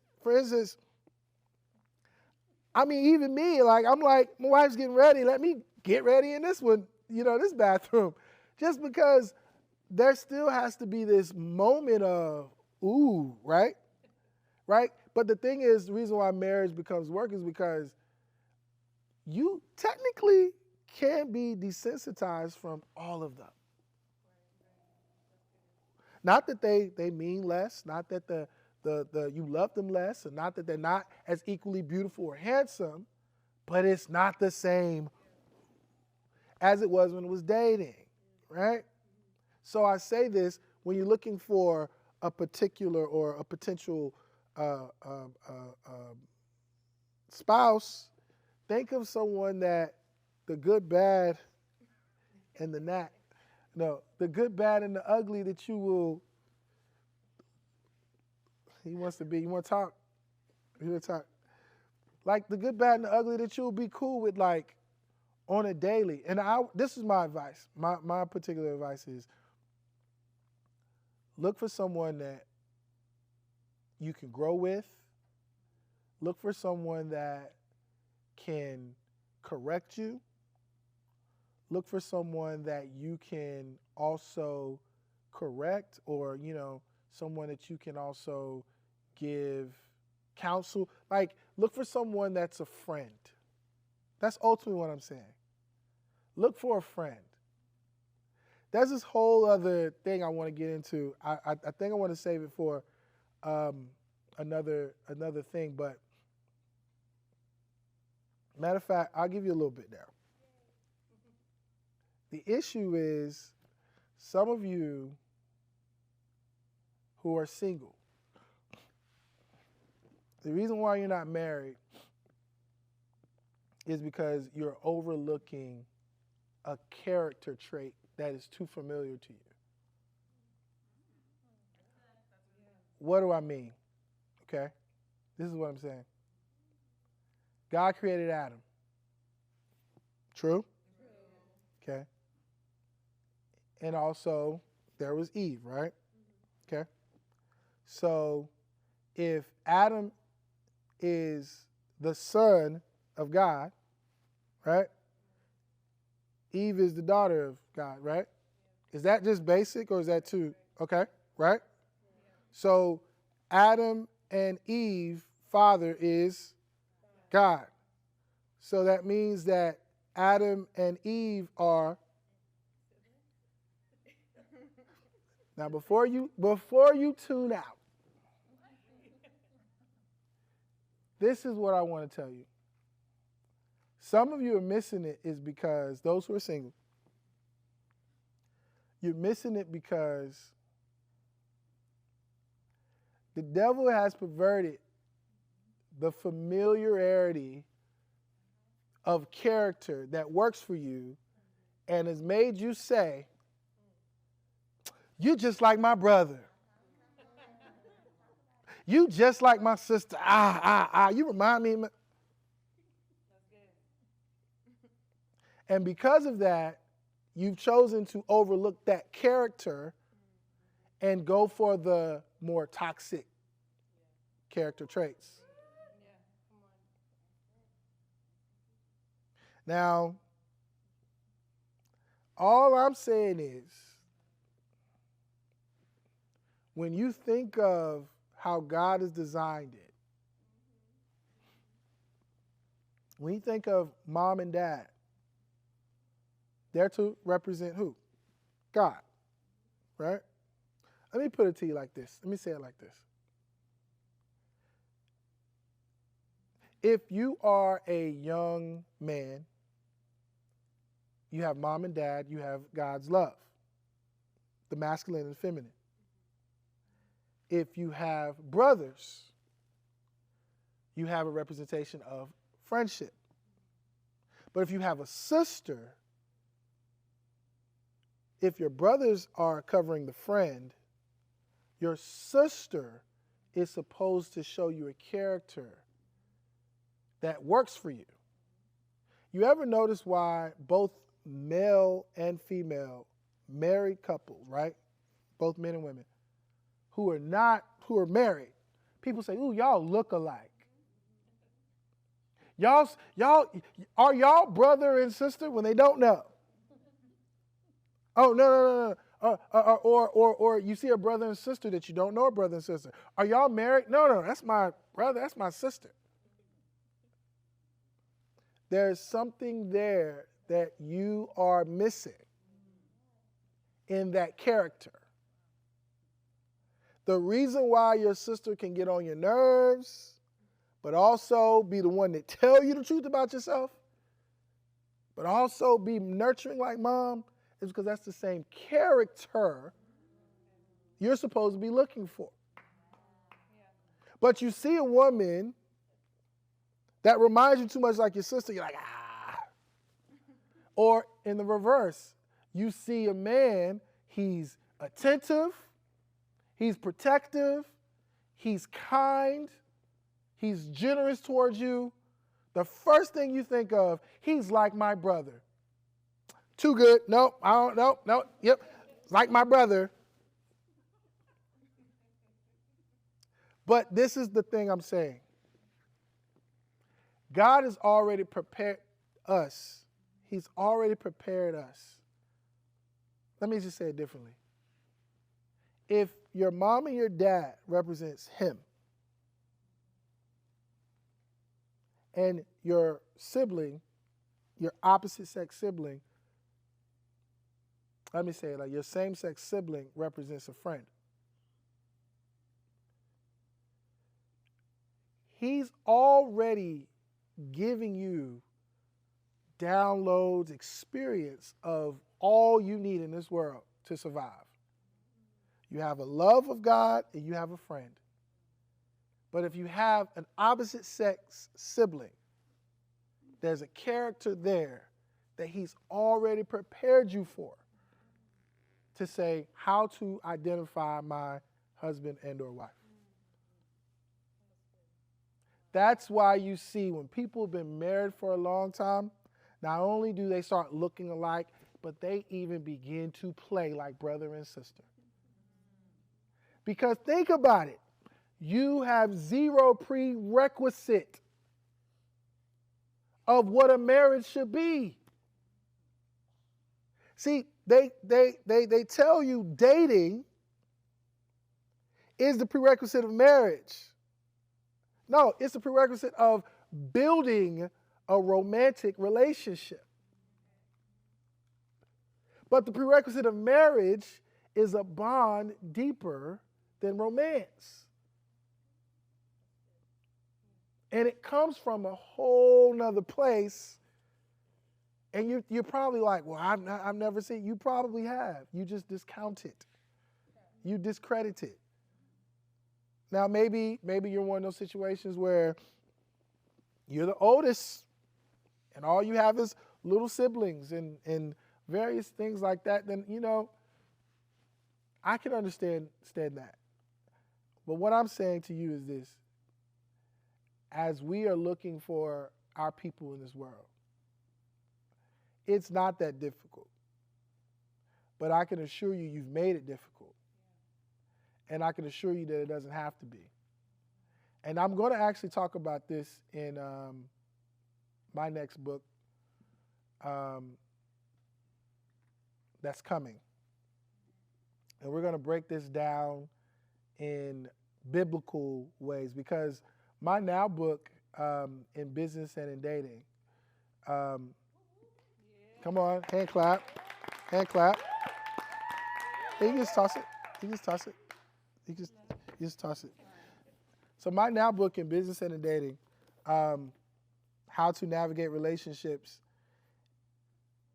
I mean, even me, like, I'm like, my wife's getting ready. Let me get ready in this one, this bathroom. Just because there still has to be this moment of, ooh, right? Right? But the thing is, the reason why marriage becomes work is because you technically can be desensitized from all of them. Not that they mean less, not that the you love them less, and not that they're not as equally beautiful or handsome, but it's not the same as it was when it was dating, right? So I say this, when you're looking for a particular or a potential spouse, think of someone that the good, bad, and the not. No, the good, bad, and the ugly that you will. He wants to be. You want to talk? You want to talk? Like the good, bad, and the ugly that you'll be cool with, like on a daily. And this is my advice. My particular advice is look for someone that you can grow with. Look for someone that can correct you. Look for someone that you can also correct, or, someone that you can also give counsel. Like, look for someone that's a friend. That's ultimately what I'm saying. Look for a friend. There's this whole other thing I want to get into. I think I want to save it for another thing, but matter of fact, I'll give you a little bit now. The issue is some of you who are single, the reason why you're not married is because you're overlooking a character trait that is too familiar to you. What do I mean? Okay? This is what I'm saying. God created Adam. True? Okay. And also, there was Eve, right? Okay. So, if Adam is the son of God, right? Eve is the daughter of God, right? Is that just basic, or is that too? Okay, right? So, Adam and Eve, father is God. So that means that Adam and Eve are. Now, before you tune out, this is what I want to tell you. Some of you are missing it is because those who are single, you're missing it because the devil has perverted the familiarity of character that works for you and has made you say, you just like my brother. You just like my sister. You remind me. And because of that, you've chosen to overlook that character and go for the more toxic character traits. Now, all I'm saying is, when you think of how God has designed it, when you think of mom and dad, they're to represent who? God, right? Let me put it to you like this. Let me say it like this. If you are a young man, you have mom and dad, you have God's love, the masculine and feminine. If you have brothers, you have a representation of friendship. But if you have a sister, if your brothers are covering the friend, your sister is supposed to show you a character that works for you. You ever notice why both male and female married couples, right? Both men and women, who are married, people say, ooh, y'all look alike. Are y'all brother and sister when they don't know? Oh, no. Or you see a brother and sister that you don't know a brother and sister. Are y'all married? No, that's my brother, that's my sister. There's something there that you are missing in that character. The reason why your sister can get on your nerves, but also be the one that tell you the truth about yourself, but also be nurturing like mom, is because that's the same character you're supposed to be looking for. But you see a woman that reminds you too much like your sister, you're like, ah. Or in the reverse, you see a man, he's attentive, he's protective, he's kind, he's generous towards you. The first thing you think of, he's like my brother. Too good. Nope. I don't know. No. Yep. Like my brother. But this is the thing I'm saying. God has already prepared us. He's already prepared us. Let me just say it differently. If your mom and your dad represents him, and your sibling, your opposite sex sibling, let me say it like your same sex sibling represents a friend. He's already giving you downloads, experience of all you need in this world to survive. You have a love of God and you have a friend. But if you have an opposite sex sibling, there's a character there that he's already prepared you for to say how to identify my husband and or wife. That's why you see when people have been married for a long time, not only do they start looking alike, but they even begin to play like brother and sister. Because think about it. You have zero prerequisite of what a marriage should be. See, they tell you dating is the prerequisite of marriage. No, it's the prerequisite of building a romantic relationship. But the prerequisite of marriage is a bond deeper than romance. And it comes from a whole nother place. And you're probably like, well, I've never seen. You probably have. You just discount it. You discredit it. Now, maybe you're one of those situations where you're the oldest and all you have is little siblings and various things like that. Then, I can understand that. But what I'm saying to you is this. As we are looking for our people in this world, it's not that difficult. But I can assure you, you've made it difficult. And I can assure you that it doesn't have to be. And I'm going to actually talk about this in my next book that's coming. And we're going to break this down in biblical ways because my now book in business and in dating, come on, hand clap. Hey, you just toss it. You just toss it. So my now book in business and in dating, how to navigate relationships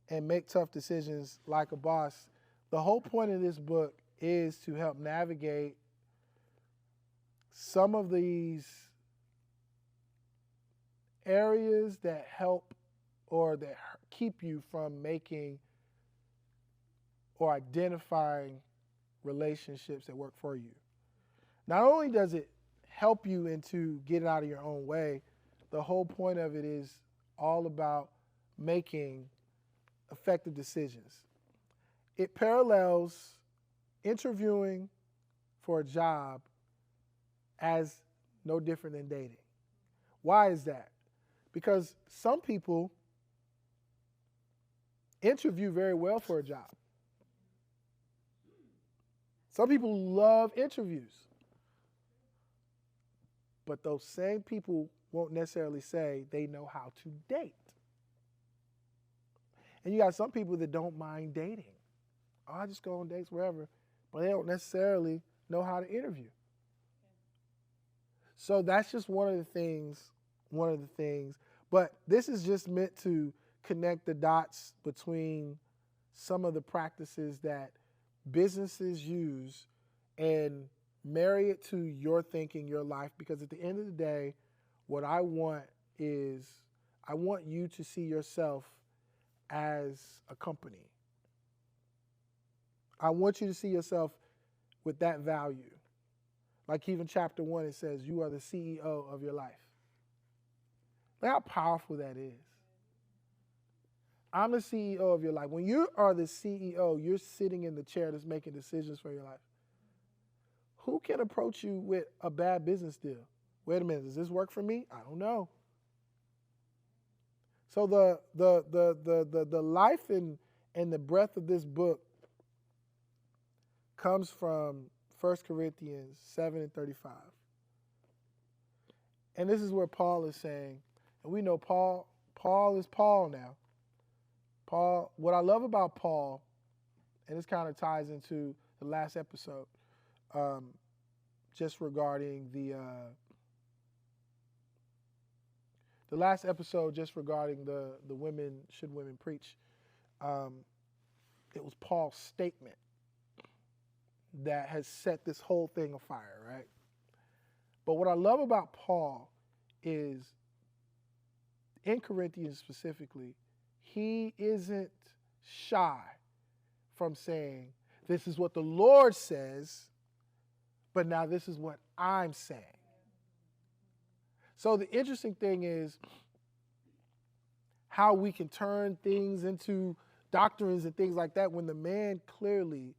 and make tough decisions like a boss. The whole point of this book is to help navigate some of these areas that help or that keep you from making or identifying relationships that work for you. Not only does it help you into getting out of your own way, the whole point of it is all about making effective decisions. It parallels interviewing for a job as no different than dating. Why is that? Because some people interview very well for a job. Some people love interviews. But those same people won't necessarily say they know how to date. And you got some people that don't mind dating. Oh, I just go on dates wherever, but they don't necessarily know how to interview. So that's just one of the things. But this is just meant to connect the dots between some of the practices that businesses use and marry it to your thinking, your life, because at the end of the day, what I want is I want you to see yourself as a company. I want you to see yourself with that value. Like even chapter 1, it says, you are the CEO of your life. Look how powerful that is. I'm the CEO of your life. When you are the CEO, you're sitting in the chair that's making decisions for your life. Who can approach you with a bad business deal? Wait a minute, does this work for me? I don't know. So the life and the breadth of this book comes from 1 Corinthians 7:35. And this is where Paul is saying, and we know Paul is Paul now. Paul, what I love about Paul, and this kind of ties into the last episode, just regarding the last episode, just regarding the women, should women preach, it was Paul's statement that has set this whole thing afire, right? But what I love about Paul is, in Corinthians specifically, he isn't shy from saying, this is what the Lord says, but now this is what I'm saying. So the interesting thing is how we can turn things into doctrines and things like that when the man clearly,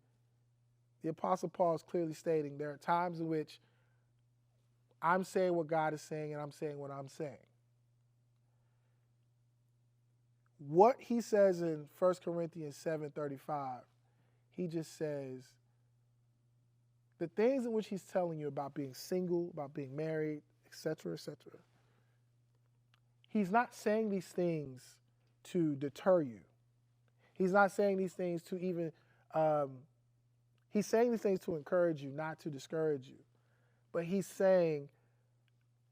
the Apostle Paul is clearly stating there are times in which I'm saying what God is saying and I'm saying what I'm saying. What he says in 1 Corinthians 7:35, he just says, the things in which he's telling you about being single, about being married, etc., etc. He's not saying these things to deter you. He's not saying these things to even, he's saying these things to encourage you, not to discourage you. But he's saying,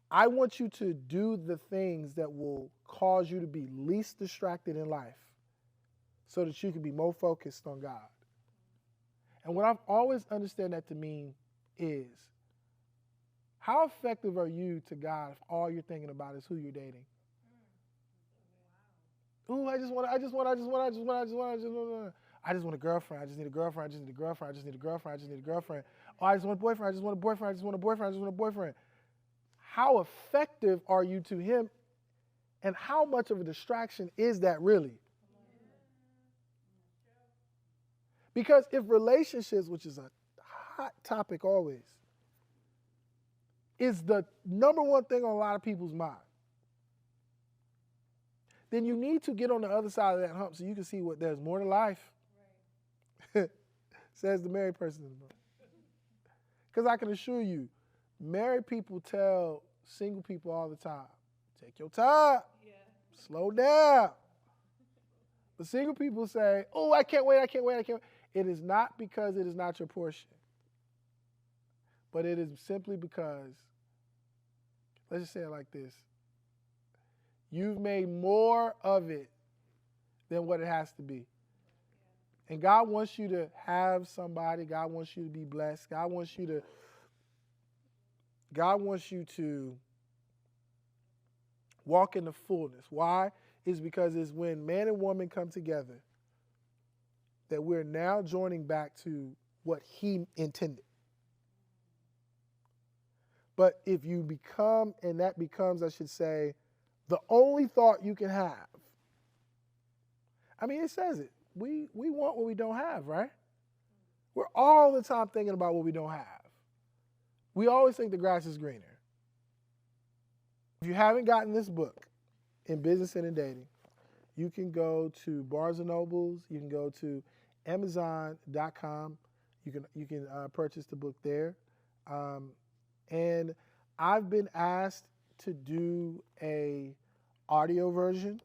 I want you to do the things that will cause you to be least distracted in life so that you can be more focused on God. And what I've always understood that to mean is, how effective are you to God if all you're thinking about is who you're dating? Ooh, I just want a girlfriend. I just need a girlfriend. I just need a girlfriend. I just need a girlfriend. I just need a girlfriend. Oh, I just want a boyfriend. I just want a boyfriend. I just want a boyfriend. I just want a boyfriend. How effective are you to him? And how much of a distraction is that really? Because if relationships, which is a hot topic always, is the number one thing on a lot of people's mind, then you need to get on the other side of that hump so you can see what there's more to life. Right. Says the married person in the book. Because I can assure you, married people tell single people all the time, take your time, slow down. The single people say, oh, I can't wait. It is not because it is not your portion, but it is simply because, let's just say it like this, you've made more of it than what it has to be. And God wants you to have somebody. God wants you to be blessed. God wants you to walk in the fullness. Why? Is because it's when man and woman come together that we're now joining back to what he intended. But if you become, and that becomes, I should say, the only thought you can have. I mean, it says it. We want what we don't have, right? We're all the time thinking about what we don't have. We always think the grass is greener. If you haven't gotten this book, In Business and in Dating, you can go to Barnes & Nobles. You can go to Amazon.com. You can purchase the book there. And I've been asked to do a audio version.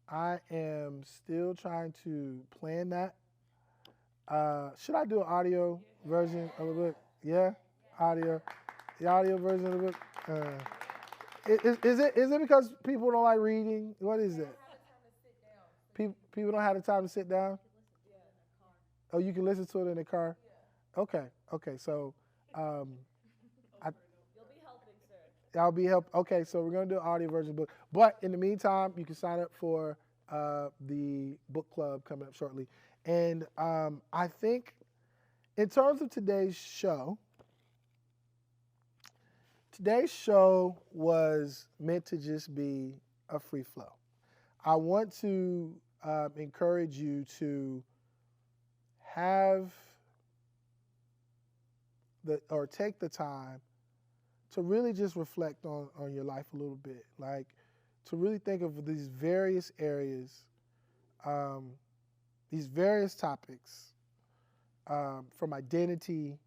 I am still trying to plan that. Should I do an audio version of the book? Yeah, audio. The audio version of the book. Is it because people don't like reading? What is it? People don't have the time to sit down. Oh, you can listen to it in the car. Okay. So, you'll be helping, sir. I'll be help. Okay, so we're gonna do an audio version of the book. But in the meantime, you can sign up for the book club coming up shortly. And I think, in terms of today's show was meant to just be a free flow. I want to encourage you to take the time to really just reflect on your life a little bit. Like, to really think of these various areas, these various topics, from identity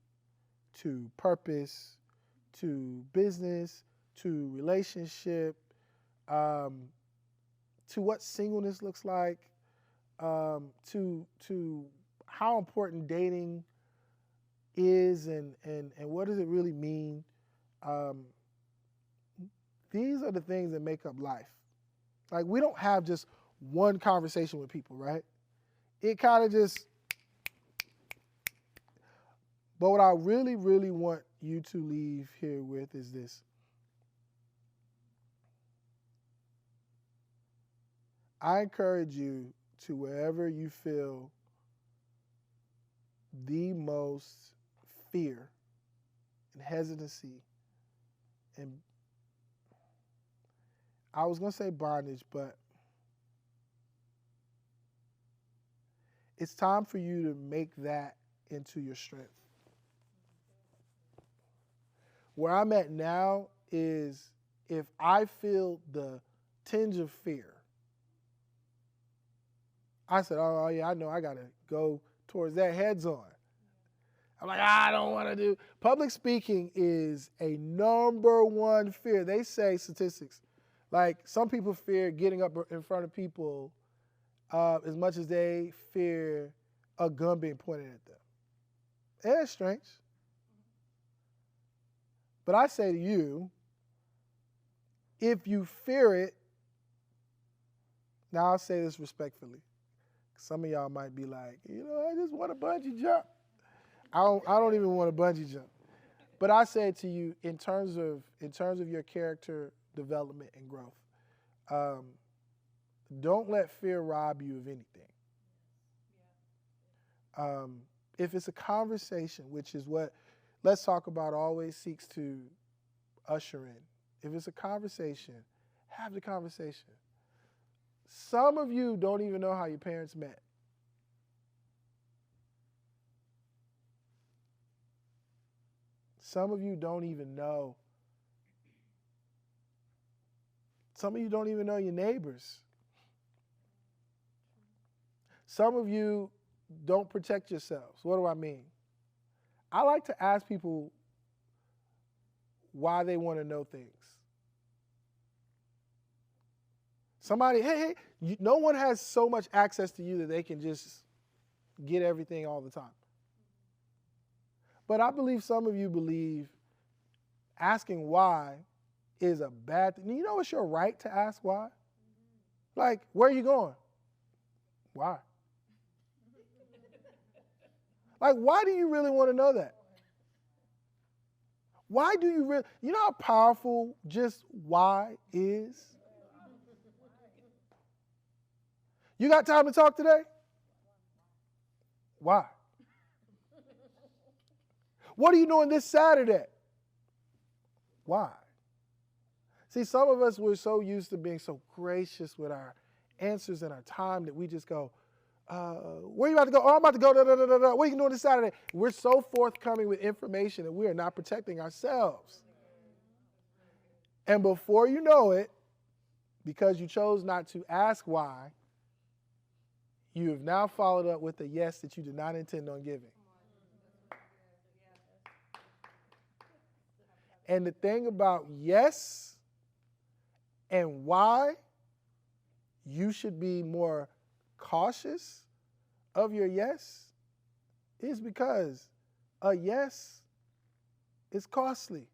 to purpose to business to relationship, to what singleness looks like, to how important dating is and what does it really mean. These are the things that make up life. Like, we don't have just one conversation with people, right? It kind of just, but what I really, really want you to leave here with is this. I encourage you to, wherever you feel the most fear and hesitancy, and I was going to say bondage, but it's time for you to make that into your strength. Where I'm at now is, if I feel the tinge of fear, I said, oh yeah, I know I got to go towards that heads on. I'm like, I don't want to do. Public speaking is a number one fear. They say statistics. Like, some people fear getting up in front of people as much as they fear a gun being pointed at them. And it's strange. But I say to you, if you fear it, now I'll say this respectfully. Some of y'all might be like, I just want a bungee jump. I don't even want a bungee jump. But I say to you, in terms of your character development and growth, don't let fear rob you of anything. If it's a conversation, which is what Let's Talk About always seeks to usher in. If it's a conversation, have the conversation. Some of you don't even know how your parents met. Some of you don't even know. Some of you don't even know your neighbors. Some of you don't protect yourselves. What do I mean? I like to ask people why they want to know things. Somebody, hey, no one has so much access to you that they can just get everything all the time. But I believe some of you believe asking why is a bad thing. You know it's your right to ask why? Like, where are you going? Why? Like, why do you really want to know that? Why do you really, you know how powerful just why is? You got time to talk today? Why? What are you doing this Saturday? Why? See, some of us, we're so used to being so gracious with our answers and our time that we just go, where are you about to go? Oh, I'm about to go, da, da, da, da, da. What are you doing this Saturday? We're so forthcoming with information and we are not protecting ourselves. And before you know it, because you chose not to ask why, you have now followed up with a yes that you did not intend on giving. And the thing about yes and why you should be more cautious of your yes is because a yes is costly.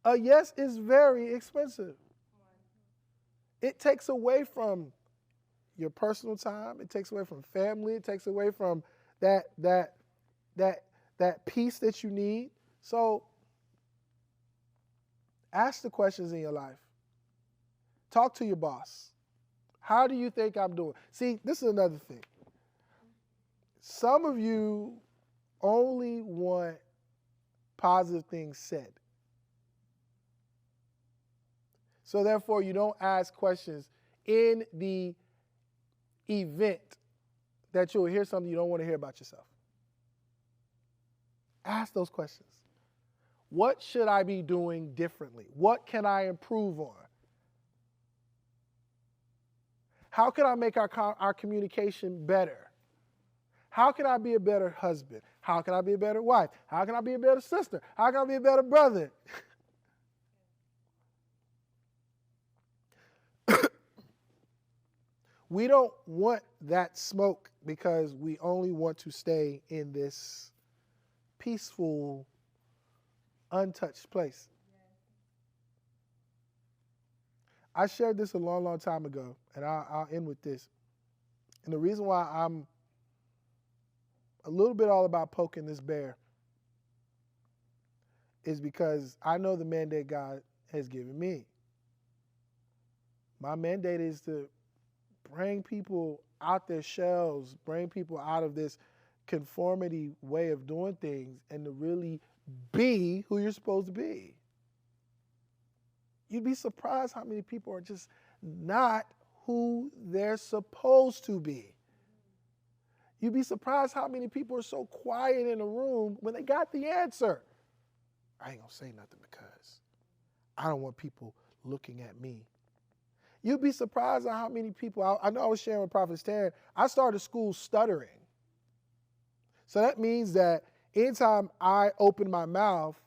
A yes is very expensive. It takes away from your personal time. It takes away from family. It takes away from that peace that you need. So ask the questions in your life. Talk to your boss. How do you think I'm doing? See, this is another thing. Some of you only want positive things said. So therefore, you don't ask questions in the event that you'll hear something you don't want to hear about yourself. Ask those questions. What should I be doing differently? What can I improve on? How can I make our communication better? How can I be a better husband? How can I be a better wife? How can I be a better sister? How can I be a better brother? We don't want that smoke because we only want to stay in this peaceful, untouched place. I shared this a long, long time ago, and I'll end with this. And the reason why I'm a little bit all about poking this bear is because I know the mandate God has given me. My mandate is to bring people out their shells, bring people out of this conformity way of doing things and to really be who you're supposed to be. You'd be surprised how many people are just not who they're supposed to be. You'd be surprised how many people are so quiet in a room when they got the answer. I ain't gonna say nothing because I don't want people looking at me. You'd be surprised at how many people, I know I was sharing with Prophet Taryn, I started school stuttering. So that means that anytime I opened my mouth,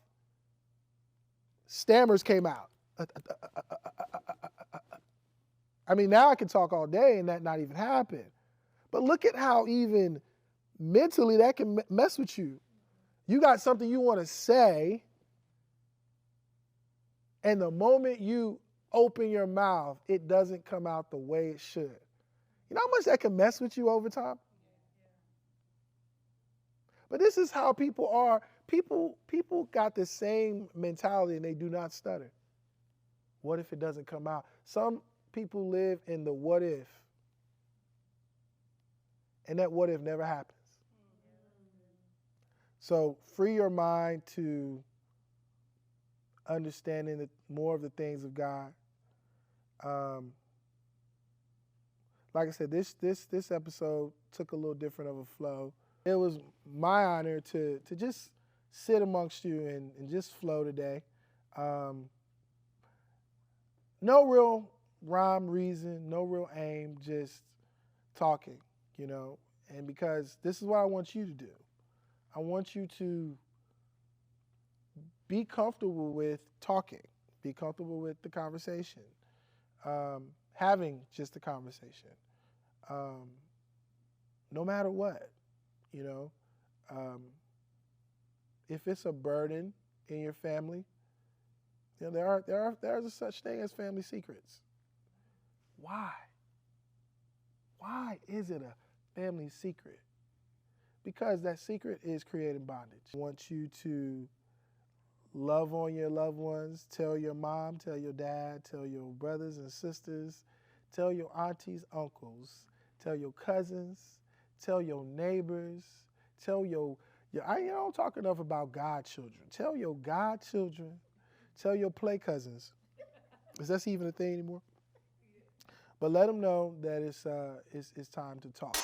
stammers came out. I mean, now I can talk all day and that not even happen. But look at how even mentally that can mess with you. You got something you want to say, and the moment you open your mouth, it doesn't come out the way it should. You know how much that can mess with you over time? But this is how people are. People got the same mentality and they do not stutter. What if it doesn't come out? Some people live in the what if. And that what if never happens. So free your mind to understanding more of the things of God. Like I said, this episode took a little different of a flow. It was my honor to just sit amongst you and just flow today. No real rhyme, reason, no real aim, just talking, you know. And because this is what I want you to do. I want you to be comfortable with talking, be comfortable with the conversation, having just a conversation, no matter what, you know. If it's a burden in your family, you know, there's a such thing as family secrets. Why? Why is it a family secret? Because that secret is creating bondage. I want you to Love on your loved ones. Tell your mom, tell your dad, tell your brothers and sisters, tell your aunties, uncles, tell your cousins, tell your neighbors, tell I don't talk enough about godchildren. Tell your godchildren, tell your play cousins. Is that even a thing anymore? But let them know that it's time to talk.